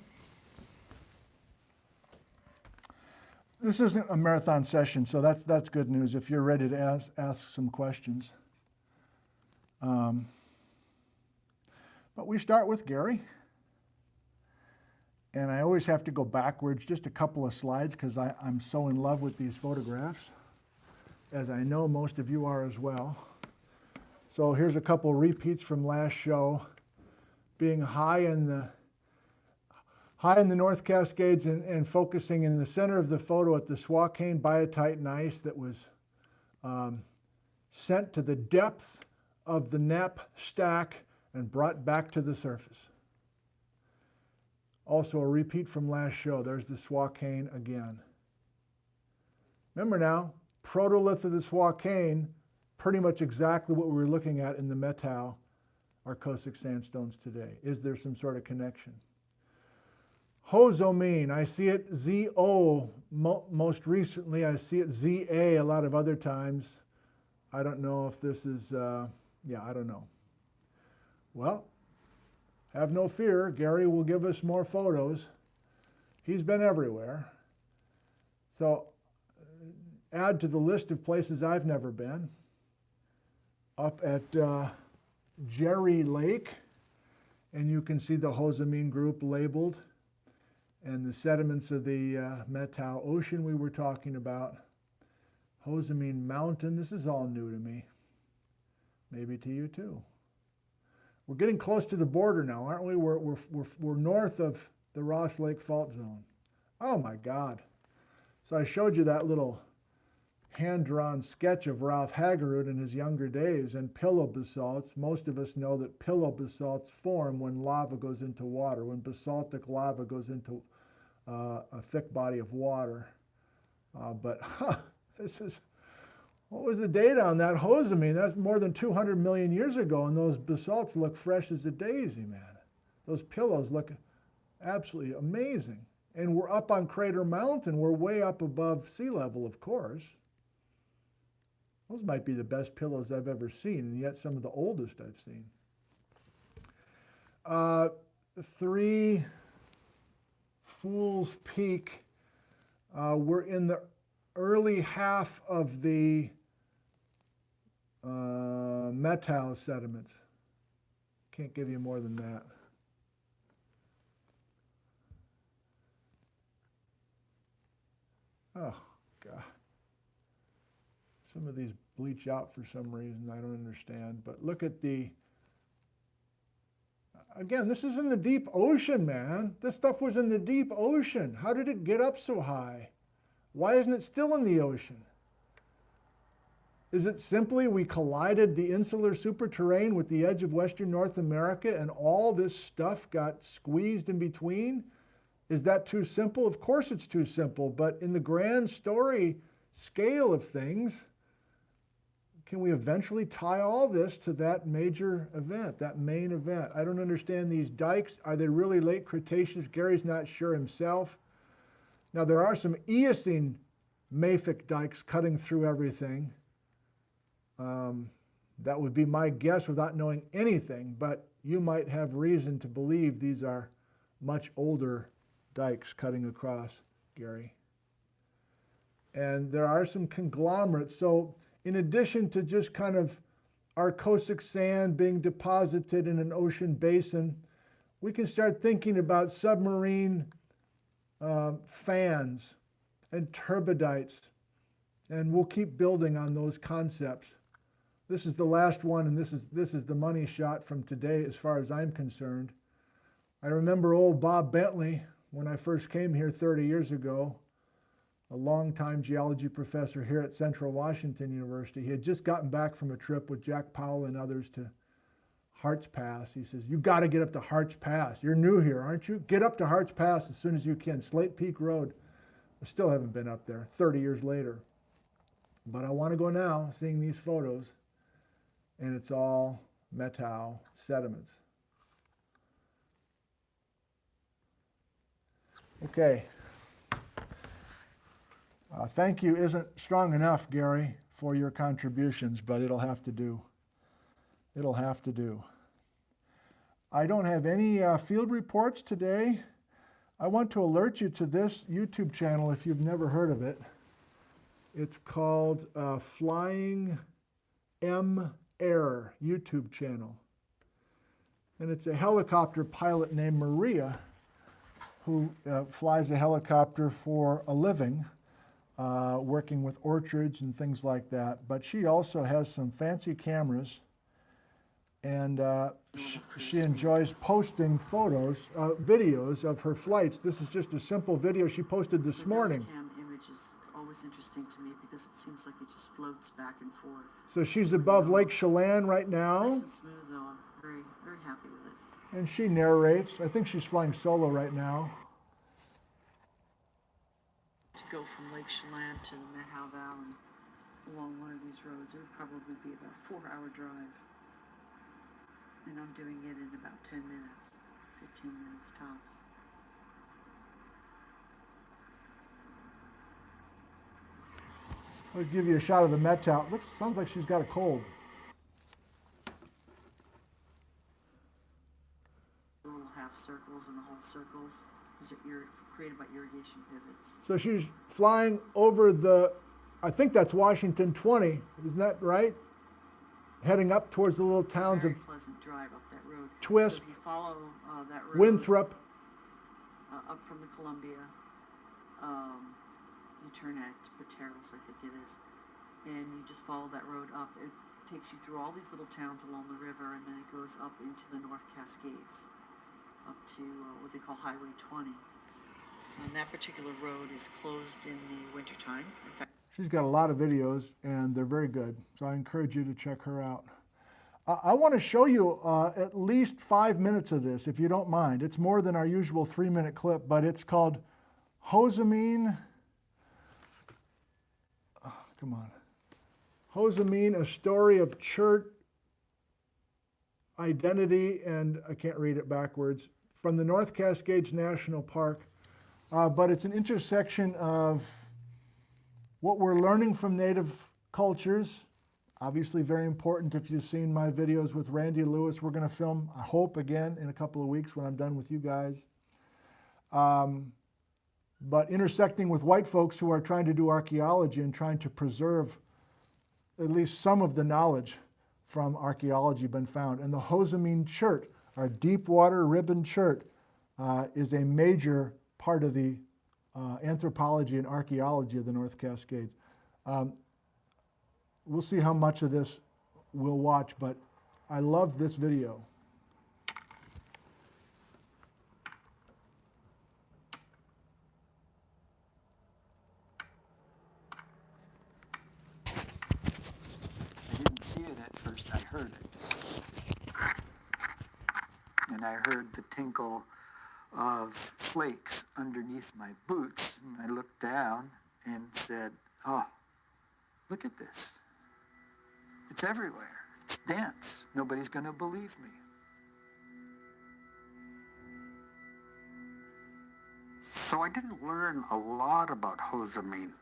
S1: This isn't a marathon session, so that's good news if you're ready to ask some questions. But we start with Gary. And I always have to go backwards just a couple of slides because I'm so in love with these photographs, as I know most of you are as well. So here's a couple repeats from last show. Being high in the North Cascades and focusing in the center of the photo at the Swakane biotite gneiss that was sent to the depths of the NEP stack and brought back to the surface. Also a repeat from last show. There's the Swakane again. Remember now, protolith of the Swakane, pretty much exactly what we were looking at in the Methow, our Coastic Sandstones today. Is there some sort of connection? Hozomeen, I see it ZO most recently. I see it ZA a lot of other times. I don't know if this is, I don't know. Well, have no fear, Gary will give us more photos. He's been everywhere. So add to the list of places I've never been. Up at Jerry Lake, and you can see the Hozameen group labeled, and the sediments of the Methow Ocean we were talking about. Hozomeen Mountain, this is all new to me. Maybe to you too. We're getting close to the border now, aren't we? We're north of the Ross Lake Fault Zone. Oh my God. So I showed you that little hand-drawn sketch of Ralph Haggerud in his younger days, and pillow basalts. Most of us know that pillow basalts form when lava goes into water, when basaltic lava goes into a thick body of water. What was the date on that Hozameen? That's more than 200 million years ago, and those basalts look fresh as a daisy, man. Those pillows look absolutely amazing. And we're up on Crater Mountain. We're way up above sea level, of course. Those might be the best pillows I've ever seen, and yet some of the oldest I've seen. 3 Fool's Peak. We're in the early half of the Methow sediments. Can't give you more than that. Oh, God. Some of these bleach out for some reason. I don't understand. But look at the... Again, this is in the deep ocean, man. This stuff was in the deep ocean. How did it get up so high? Why isn't it still in the ocean? Is it simply we collided the insular superterrane with the edge of Western North America and all this stuff got squeezed in between? Is that too simple? Of course it's too simple, but in the grand story scale of things, can we eventually tie all this to that major event, that main event? I don't understand these dikes. Are they really late Cretaceous? Gary's not sure himself. Now, there are some Eocene mafic dikes cutting through everything. That would be my guess without knowing anything, but you might have reason to believe these are much older dikes cutting across, Gary. And there are some conglomerates. So in addition to just kind of our Coastic sand being deposited in an ocean basin, we can start thinking about submarine fans and turbidites, and we'll keep building on those concepts. This is the last one, and this is the money shot from today as far as I'm concerned. I remember old Bob Bentley, when I first came here 30 years ago, a longtime geology professor here at Central Washington University. He had just gotten back from a trip with Jack Powell and others to Hart's Pass. He says, "You got to get up to Hart's Pass. You're new here, aren't you? Get up to Hart's Pass as soon as you can. Slate Peak Road." I still haven't been up there 30 years later. But I want to go now, seeing these photos, and it's all Methow sediments. Okay. Thank you isn't strong enough, Gary, for your contributions, but it'll have to do. It'll have to do. I don't have any field reports today. I want to alert you to this YouTube channel if you've never heard of it. It's called Flying M Air YouTube channel. And it's a helicopter pilot named Maria who flies a helicopter for a living, working with orchards and things like that. But she also has some fancy cameras, and she enjoys posting photos, videos of her flights. This is just a simple video she posted this morning.
S2: The cam image is always interesting to me because it seems like it just floats back and forth.
S1: So she's above Lake Chelan right now.
S2: Nice and smooth, though. I'm very, very happy with it.
S1: And she narrates. I think she's flying solo right now.
S2: To go from Lake Chelan to the Methow Valley along one of these roads, it would probably be about a 4-hour drive. And I'm doing it in about 10 minutes, 15 minutes tops.
S1: I'll give you a shot of the Methow. Sounds like she's got a cold.
S2: The little half circles and the whole circles, these are created by irrigation pivots.
S1: So she's flying over the, I think that's Washington 20, isn't that right? Heading up towards the little towns
S2: of
S1: of
S2: pleasant drive up that road.
S1: Twist,
S2: so if you follow that road,
S1: Winthrop,
S2: up from the Columbia, you turn at Terranes, I think it is, and you just follow that road up. It takes you through all these little towns along the river, and then it goes up into the North Cascades, up to what they call Highway 20. And that particular road is closed in the wintertime. In fact,
S1: she's got a lot of videos, and they're very good, so I encourage you to check her out. I want to show you at least 5 minutes of this, if you don't mind. It's more than our usual 3-minute clip, but it's called Hozameen. Oh, come on. Hozameen, a story of chert identity, and I can't read it backwards, from the North Cascades National Park. But it's an intersection of what we're learning from native cultures. Obviously very important. If you've seen my videos with Randy Lewis, we're going to film, I hope, again in a couple of weeks when I'm done with you guys. But intersecting with white folks who are trying to do archaeology and trying to preserve at least some of the knowledge from archaeology been found. And the Hozameen chert, our deep water ribbon chert, is a major part of the anthropology and archaeology of the North Cascades. We'll see how much of this we'll watch, but I love this video.
S3: I didn't see it at first, I heard it. And I heard the tinkle of flakes underneath my boots. And I looked down and said, oh, look at this. It's everywhere. It's dense. Nobody's going to believe me.
S4: So I didn't learn a lot about Hozameen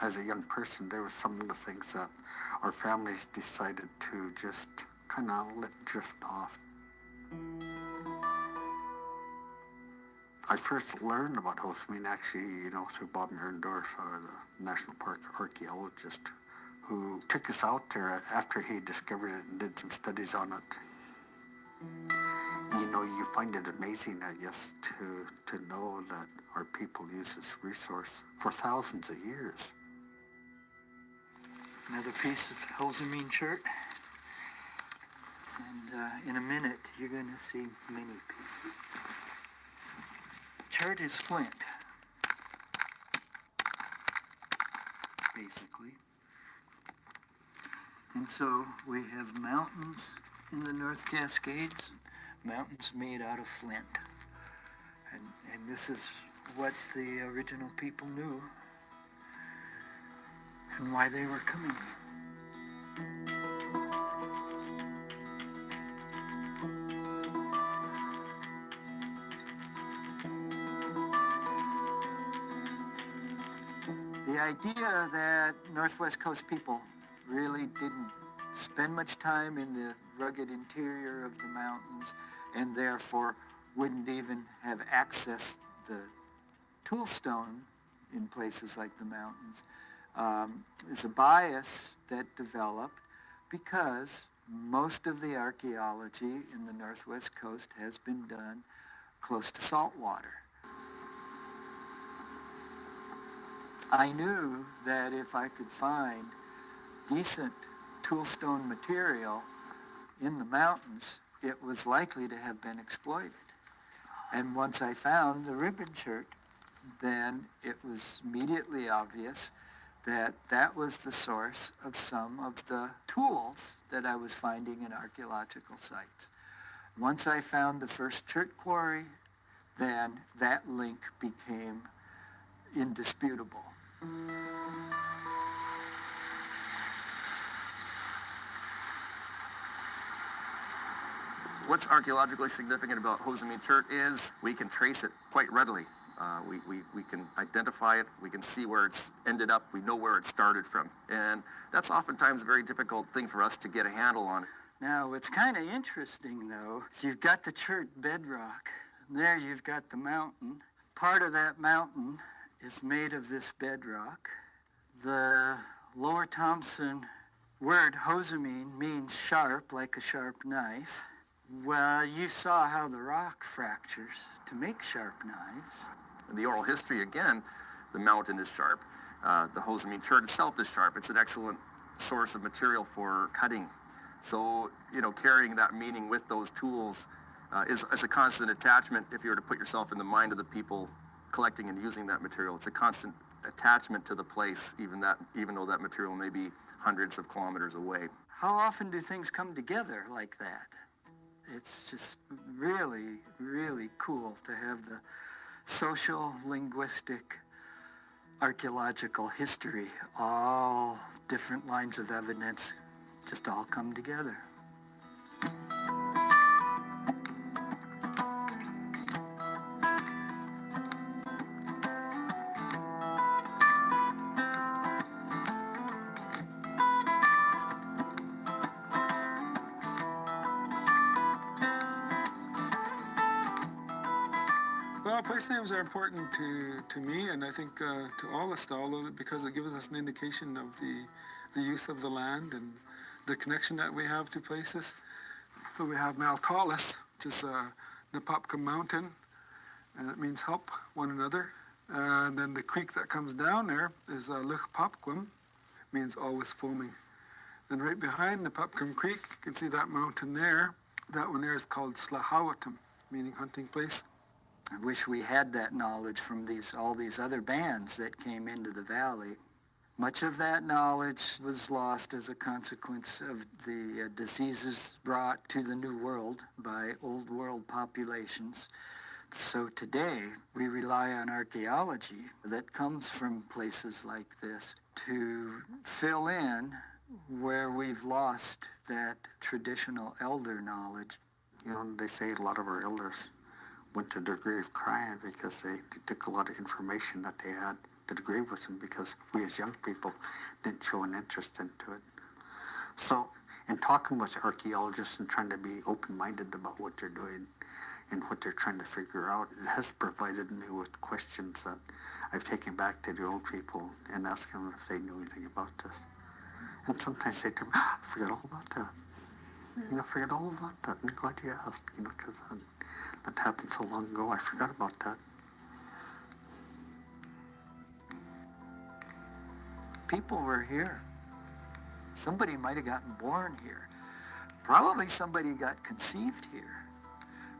S4: as a young person. There were some of the things that our families decided to just kind of let drift off. I first learned about Hozameen actually, through Bob Merendorf, the National Park archaeologist, who took us out there after he discovered it and did some studies on it. You find it amazing, I guess, to know that our people use this resource for thousands of years.
S3: Another piece of Hozameen chert. And in a minute, you're going to see many pieces. Chert is flint, basically. And so we have mountains in the North Cascades, mountains made out of flint. And this is what the original people knew and why they were coming. The idea that Northwest Coast people really didn't spend much time in the rugged interior of the mountains and therefore wouldn't even have accessed the toolstone in places like the mountains is a bias that developed because most of the archaeology in the Northwest Coast has been done close to salt water. I knew that if I could find decent toolstone material in the mountains, it was likely to have been exploited. And once I found the ribbon chert, then it was immediately obvious that that was the source of some of the tools that I was finding in archaeological sites. Once I found the first chert quarry, then that link became indisputable.
S5: What's archaeologically significant about Hozameen chert is we can trace it quite readily. We can identify it, we can see where it's ended up, we know where it started from. And that's oftentimes a very difficult thing for us to get a handle on.
S3: Now, what's kind of interesting, though, is you've got the chert bedrock. There you've got the mountain. Part of that mountain is made of this bedrock. The Lower Thompson word Hozameen means sharp, like a sharp knife. Well, you saw how the rock fractures to make sharp knives.
S5: In the oral history, again, the mountain is sharp. The Hozameen chert itself is sharp. It's an excellent source of material for cutting. So, carrying that meaning with those tools is a constant attachment. If you were to put yourself in the mind of the people collecting and using that material, it's a constant attachment to the place, even though that material may be hundreds of kilometers away.
S3: How often do things come together like that? It's just really, really cool to have the social, linguistic, archaeological history, all different lines of evidence, just all come together.
S6: Well, place names are important to me, and I think to all of Stalo, because it gives us an indication of the use of the land and the connection that we have to places. So we have Maltalis, which is the Popcom Mountain, and it means help one another. And then the creek that comes down there is Luch Popcom, means always foaming. Then right behind the Popcom Creek, you can see that mountain there. That one there is called Slahawatam, meaning hunting place.
S3: I wish we had that knowledge from all these other bands that came into the valley. Much of that knowledge was lost as a consequence of the diseases brought to the New World by Old World populations. So today we rely on archaeology that comes from places like this to fill in where we've lost that traditional elder knowledge.
S4: You know, they say a lot of our elders went to their grave crying because they took a lot of information that they had to the grave with them because we as young people didn't show an interest into it. So in talking with archaeologists and trying to be open-minded about what they're doing and what they're trying to figure out, it has provided me with questions that I've taken back to the old people and asked them if they knew anything about this. And sometimes they tell me, I forgot all about that. You know, I forgot all about that. I'm glad you asked, you know, because that happened so long ago. I forgot about that.
S3: People were here. Somebody might have gotten born here. Probably somebody got conceived here.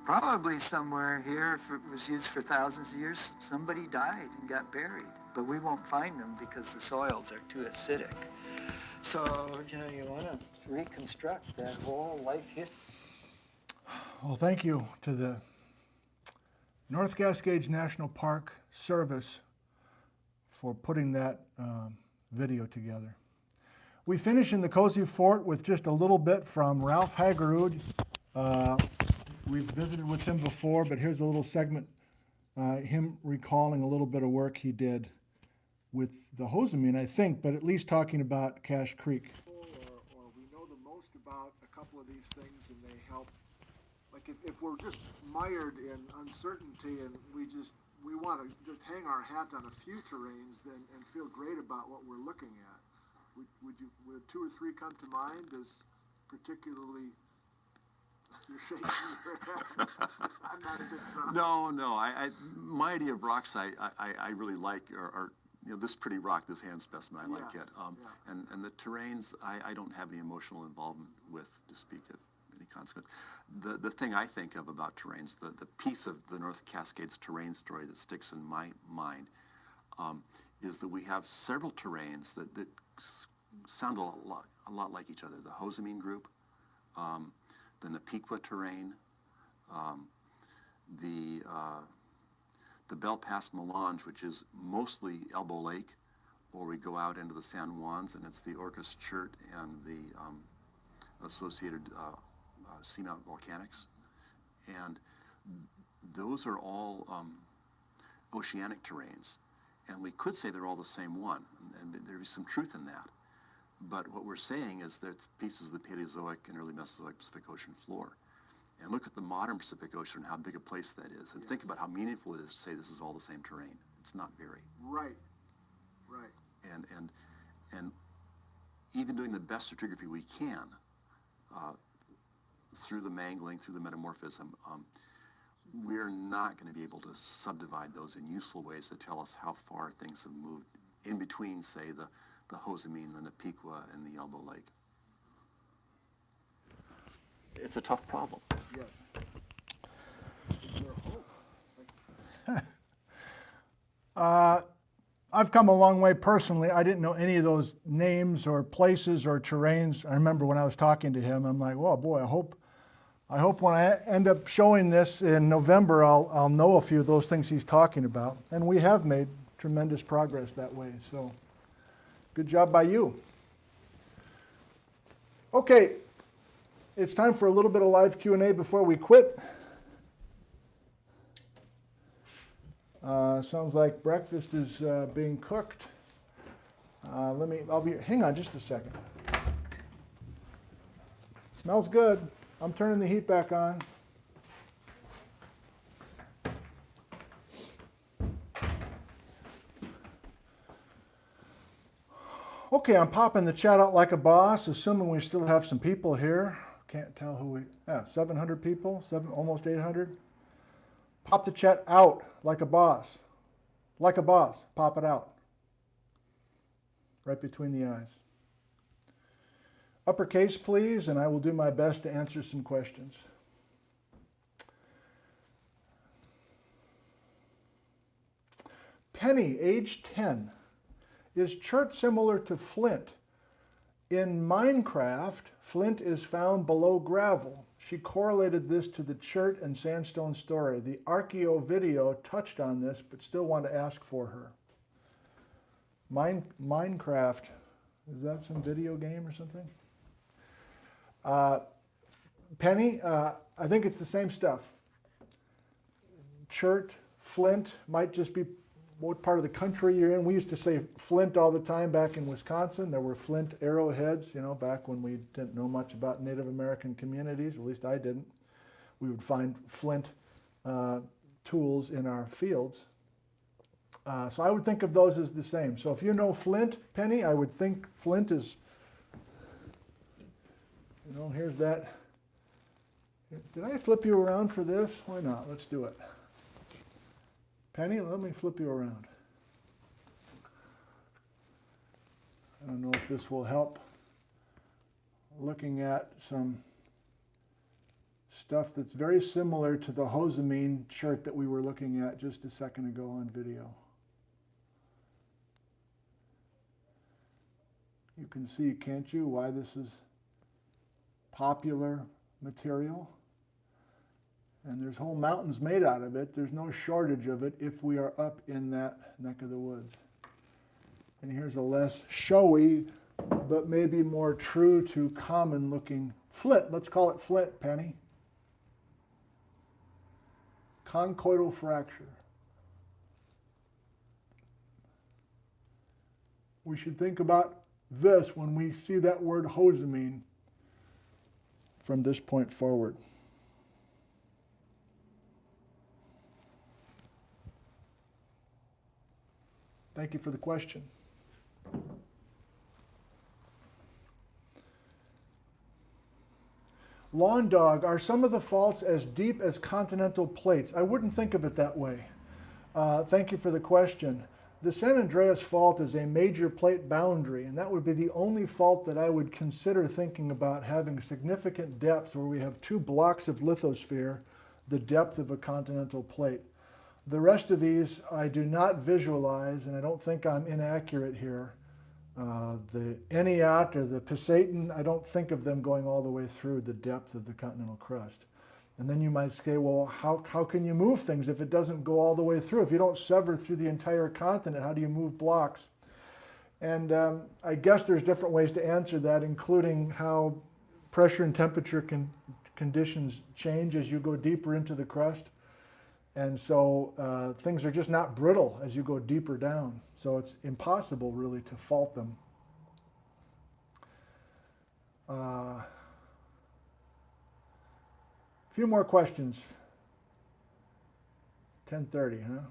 S3: Probably somewhere here, if it was used for thousands of years, somebody died and got buried. But we won't find them because the soils are too acidic. So, you know, you want to reconstruct that whole life history.
S1: Well, thank you to the North Cascades National Park Service for putting that video together. We finish in the Cozy Fort with just a little bit from Ralph Hagerud. We've visited with him before, but here's a little segment, him recalling a little bit of work he did with the Hozameen, I think, but at least talking about Cache Creek. Or we know the most about a couple of these things and they help. Like if we're just mired in uncertainty and we want to just hang our hat on a few terranes and feel great about what we're looking at, would two or three come to mind as particularly? You're shaking your head. I'm not a good son.
S7: No. My idea of rocks I really like are you know, this pretty rock, this hand specimen, I like it. And the terranes, I don't have any emotional involvement with to speak of any consequence. The thing I think of about terranes, the piece of the North Cascades terrain story that sticks in my mind is that we have several terranes that sound a lot like each other. The Hozameen group, the Napiqua terrain, the Bell Pass Melange, which is mostly Elbow Lake, or we go out into the San Juans, and it's the Orcas Chert and the associated seamount volcanics. And those are all oceanic terrains. And we could say they're all the same one, and there's some truth in that. But what we're saying is that it's pieces of the Paleozoic and early Mesozoic Pacific Ocean floor. And look at the modern Pacific Ocean and how big a place that is. And think about how meaningful it is to say this is all the same terrain. It's not very.
S1: Right.
S7: And even doing the best stratigraphy we can, through the mangling, through the metamorphism, we're not going to be able to subdivide those in useful ways to tell us how far things have moved in between, say, the Hozameen, the Napiqua, and the Elbow Lake. It's a tough problem.
S1: Yes. I've come a long way personally. I didn't know any of those names or places or terrains. I remember when I was talking to him, I'm like, well, boy, I hope when I end up showing this in November, I'll know a few of those things he's talking about. And we have made tremendous progress that way. So good job by you. Okay, it's time for a little bit of live Q&A before we quit. Sounds like breakfast is being cooked. Hang on just a second. Smells good. I'm turning the heat back on. Okay, I'm popping the chat out like a boss, assuming we still have some people here. Can't tell who 700 people, almost 800. Pop the chat out like a boss. Like a boss, pop it out. Right between the eyes. Uppercase, please, and I will do my best to answer some questions. Penny, age 10. Is chert similar to flint In Minecraft, flint is found below gravel. She correlated this to the chert and sandstone story. The Archeo video touched on this, but still want to ask for her. Minecraft, is that some video game or something? Penny, I think it's the same stuff. Chert, flint, might just be what part of the country you're in. We used to say flint all the time back in Wisconsin. There were flint arrowheads, you know, back when we didn't know much about Native American communities, at least I didn't. We would find flint tools in our fields. So I would think of those as the same. So if you know flint, Penny, I would think flint is, you know, here's that. Did I flip you around for this? Why not? Let's do it. Penny, let me flip you around. I don't know if this will help. Looking at some stuff that's very similar to the Hozameen chart that we were looking at just a second ago on video. You can see, can't you, why this is popular material? And there's whole mountains made out of it. There's no shortage of it if we are up in that neck of the woods. And here's a less showy, but maybe more true to common looking flint. Let's call it flint, Penny. Conchoidal fracture. We should think about this when we see that word Hozameen from this point forward. Thank you for the question. Lawn dog, are some of the faults as deep as continental plates? I wouldn't think of it that way. Thank you for the question. The San Andreas Fault is a major plate boundary, and that would be the only fault that I would consider thinking about having significant depth where we have two blocks of lithosphere, the depth of a continental plate. The rest of these I do not visualize, and I don't think I'm inaccurate here. The Eniat or the Pasayten, I don't think of them going all the way through the depth of the continental crust. And then you might say, well, how can you move things if it doesn't go all the way through? If you don't sever through the entire continent, how do you move blocks? And I guess there's different ways to answer that, including how pressure and temperature conditions change as you go deeper into the crust. And so things are just not brittle as you go deeper down. So it's impossible really to fault them. A few more questions. 10:30, huh?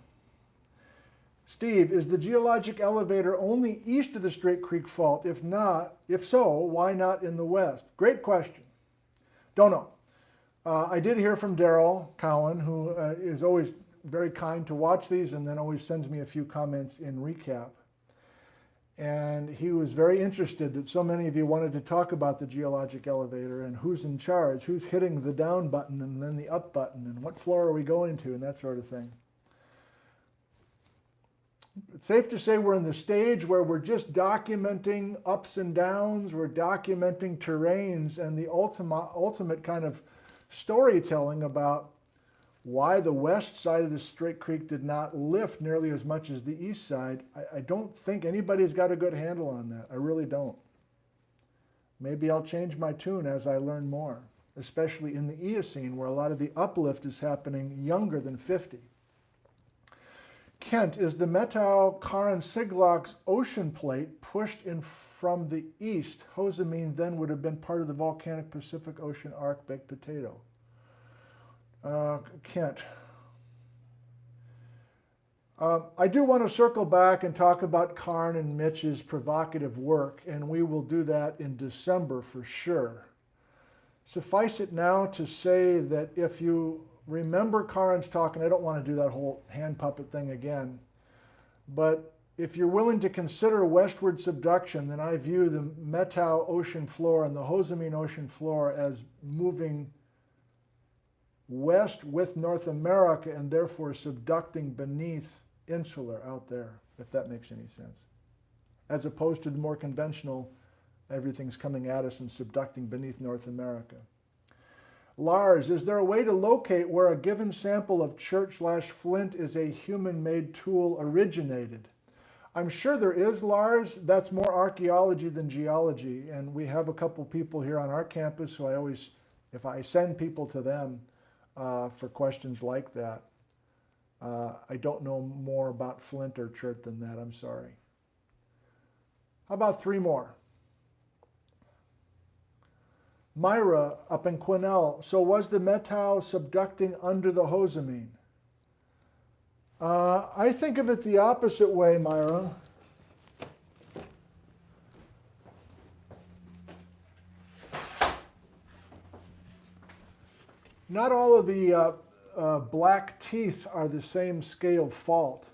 S1: Steve, is the geologic elevator only east of the Straight Creek Fault? If so, why not in the west? Great question. Don't know. I did hear from Daryl Cowan, who is always very kind to watch these and then always sends me a few comments in recap. And he was very interested that so many of you wanted to talk about the geologic elevator and who's in charge, who's hitting the down button and then the up button, and what floor are we going to, and that sort of thing. It's safe to say we're in the stage where we're just documenting ups and downs, we're documenting terrains, and the ultimate kind of storytelling about why the west side of the Straight Creek did not lift nearly as much as the east side. I don't think anybody's got a good handle on that. I really don't. Maybe I'll change my tune as I learn more, especially in the Eocene where a lot of the uplift is happening younger than 50. Kent, is the Methow-Karan-Siglox ocean plate pushed in from the east? Hozameen then would have been part of the volcanic Pacific Ocean arc baked potato. Kent. I do want to circle back and talk about Karn and Mitch's provocative work, and we will do that in December for sure. Suffice it now to say that if you remember Karin's talk, and I don't want to do that whole hand puppet thing again, but if you're willing to consider westward subduction, then I view the Methow ocean floor and the Hozameen ocean floor as moving west with North America and therefore subducting beneath insular out there, if that makes any sense, as opposed to the more conventional Everything's coming at us and subducting beneath North America. Lars, is there a way to locate where a given sample of chert/flint is a human-made tool originated? I'm sure there is, Lars. That's more archaeology than geology, and we have a couple people here on our campus who I always, if I send people to them for questions like that, I don't know more about flint or chert than that. I'm sorry. How about 3 more? Myra up in Quesnel. So was the Methow subducting under the Hozameen? I think of it the opposite way, Myra. Not all of the black teeth are the same scale fault.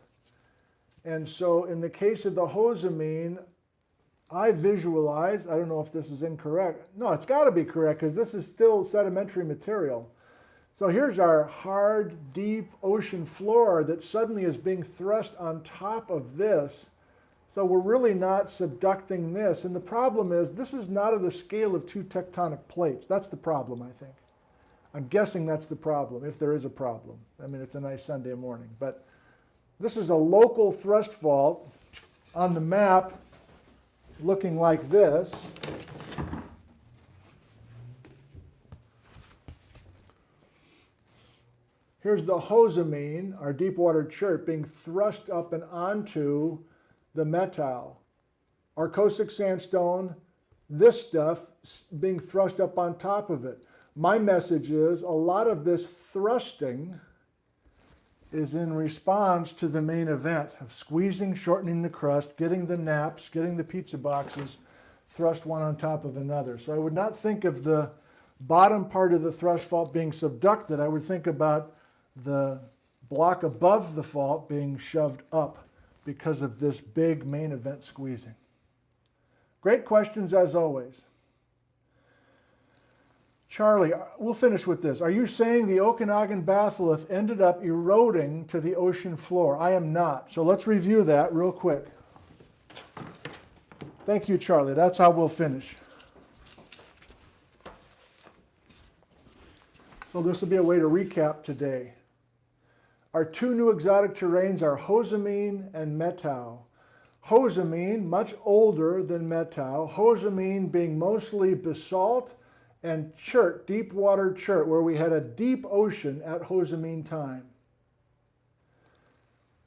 S1: And so in the case of the Hozameen, I visualize, I don't know if this is incorrect. No, it's got to be correct because this is still sedimentary material. So here's our hard, deep ocean floor that suddenly is being thrust on top of this. So we're really not subducting this. And the problem is this is not of the scale of 2 tectonic plates. That's the problem, I think. I'm guessing that's the problem, if there is a problem. I mean, it's a nice Sunday morning. But this is a local thrust fault on the map looking like this. Here's the Hozameen, our deep water chert, being thrust up and onto the Methow. Our Coastic Sandstone, this stuff being thrust up on top of it. My message is a lot of this thrusting is in response to the main event of squeezing, shortening the crust, getting the naps, getting the pizza boxes thrust one on top of another. So I would not think of the bottom part of the thrust fault being subducted. I would think about the block above the fault being shoved up because of this big main event squeezing. Great questions as always. Charlie, we'll finish with this. Are you saying the Okanagan batholith ended up eroding to the ocean floor? I am not. So let's review that real quick. Thank you, Charlie. That's how we'll finish. So this will be a way to recap today. Our 2 new exotic terranes are Hozameen and Methow. Hozameen, much older than Methow. Hozameen being mostly basalt and chert, deep water chert, where we had a deep ocean at Hozameen time.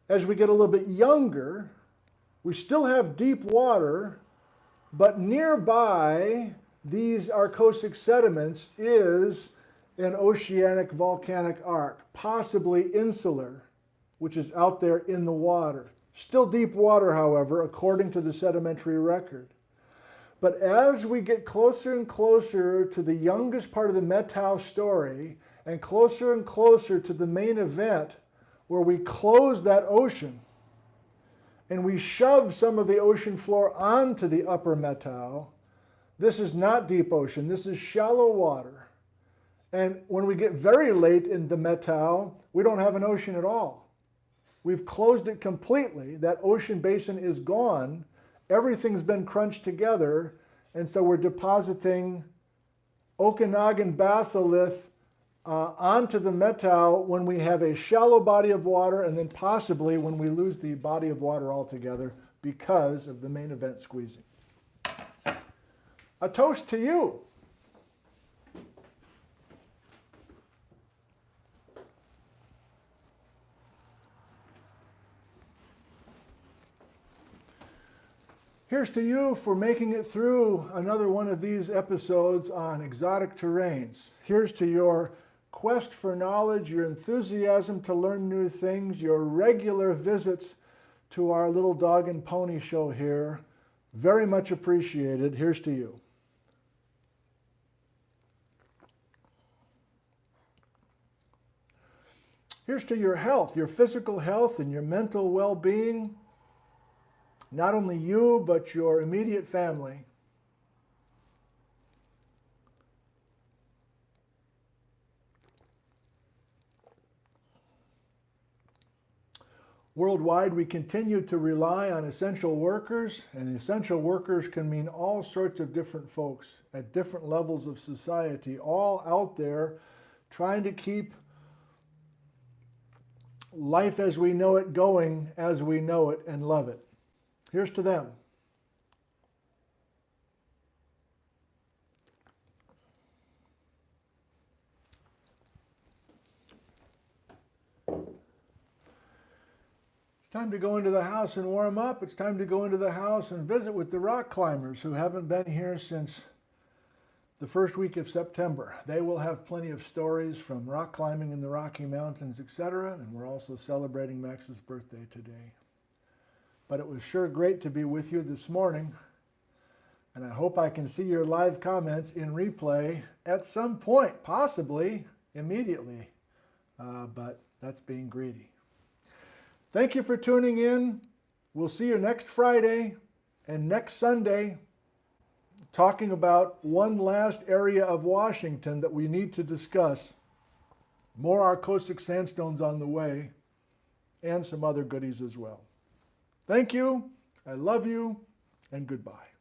S1: As we get a little bit younger, we still have deep water, but nearby these arcosic sediments is an oceanic volcanic arc, possibly insular, which is out there in the water. Still deep water, however, according to the sedimentary record. But as we get closer and closer to the youngest part of the Methow story and closer to the main event where we close that ocean and we shove some of the ocean floor onto the upper Methow, this is not deep ocean, this is shallow water. And when we get very late in the Methow, we don't have an ocean at all. We've closed it completely. That ocean basin is gone. Everything's been crunched together, and so we're depositing Okanagan batholith onto the Methow when we have a shallow body of water, and then possibly when we lose the body of water altogether because of the main event squeezing. A toast to you. Here's to you for making it through another one of these episodes on exotic terranes. Here's to your quest for knowledge, your enthusiasm to learn new things, your regular visits to our little dog and pony show here. Very much appreciated. Here's to you. Here's to your health, your physical health and your mental well-being. Not only you, but your immediate family. Worldwide, we continue to rely on essential workers, and essential workers can mean all sorts of different folks at different levels of society, all out there trying to keep life as we know it going as we know it and love it. Here's to them. It's time to go into the house and warm up. It's time to go into the house and visit with the rock climbers who haven't been here since the first week of September. They will have plenty of stories from rock climbing in the Rocky Mountains, etc. And we're also celebrating Max's birthday today. But it was sure great to be with you this morning. And I hope I can see your live comments in replay at some point, possibly immediately. But that's being greedy. Thank you for tuning in. We'll see you next Friday and next Sunday, talking about one last area of Washington that we need to discuss. More Coastic Sandstones on the way, and some other goodies as well. Thank you, I love you, and goodbye.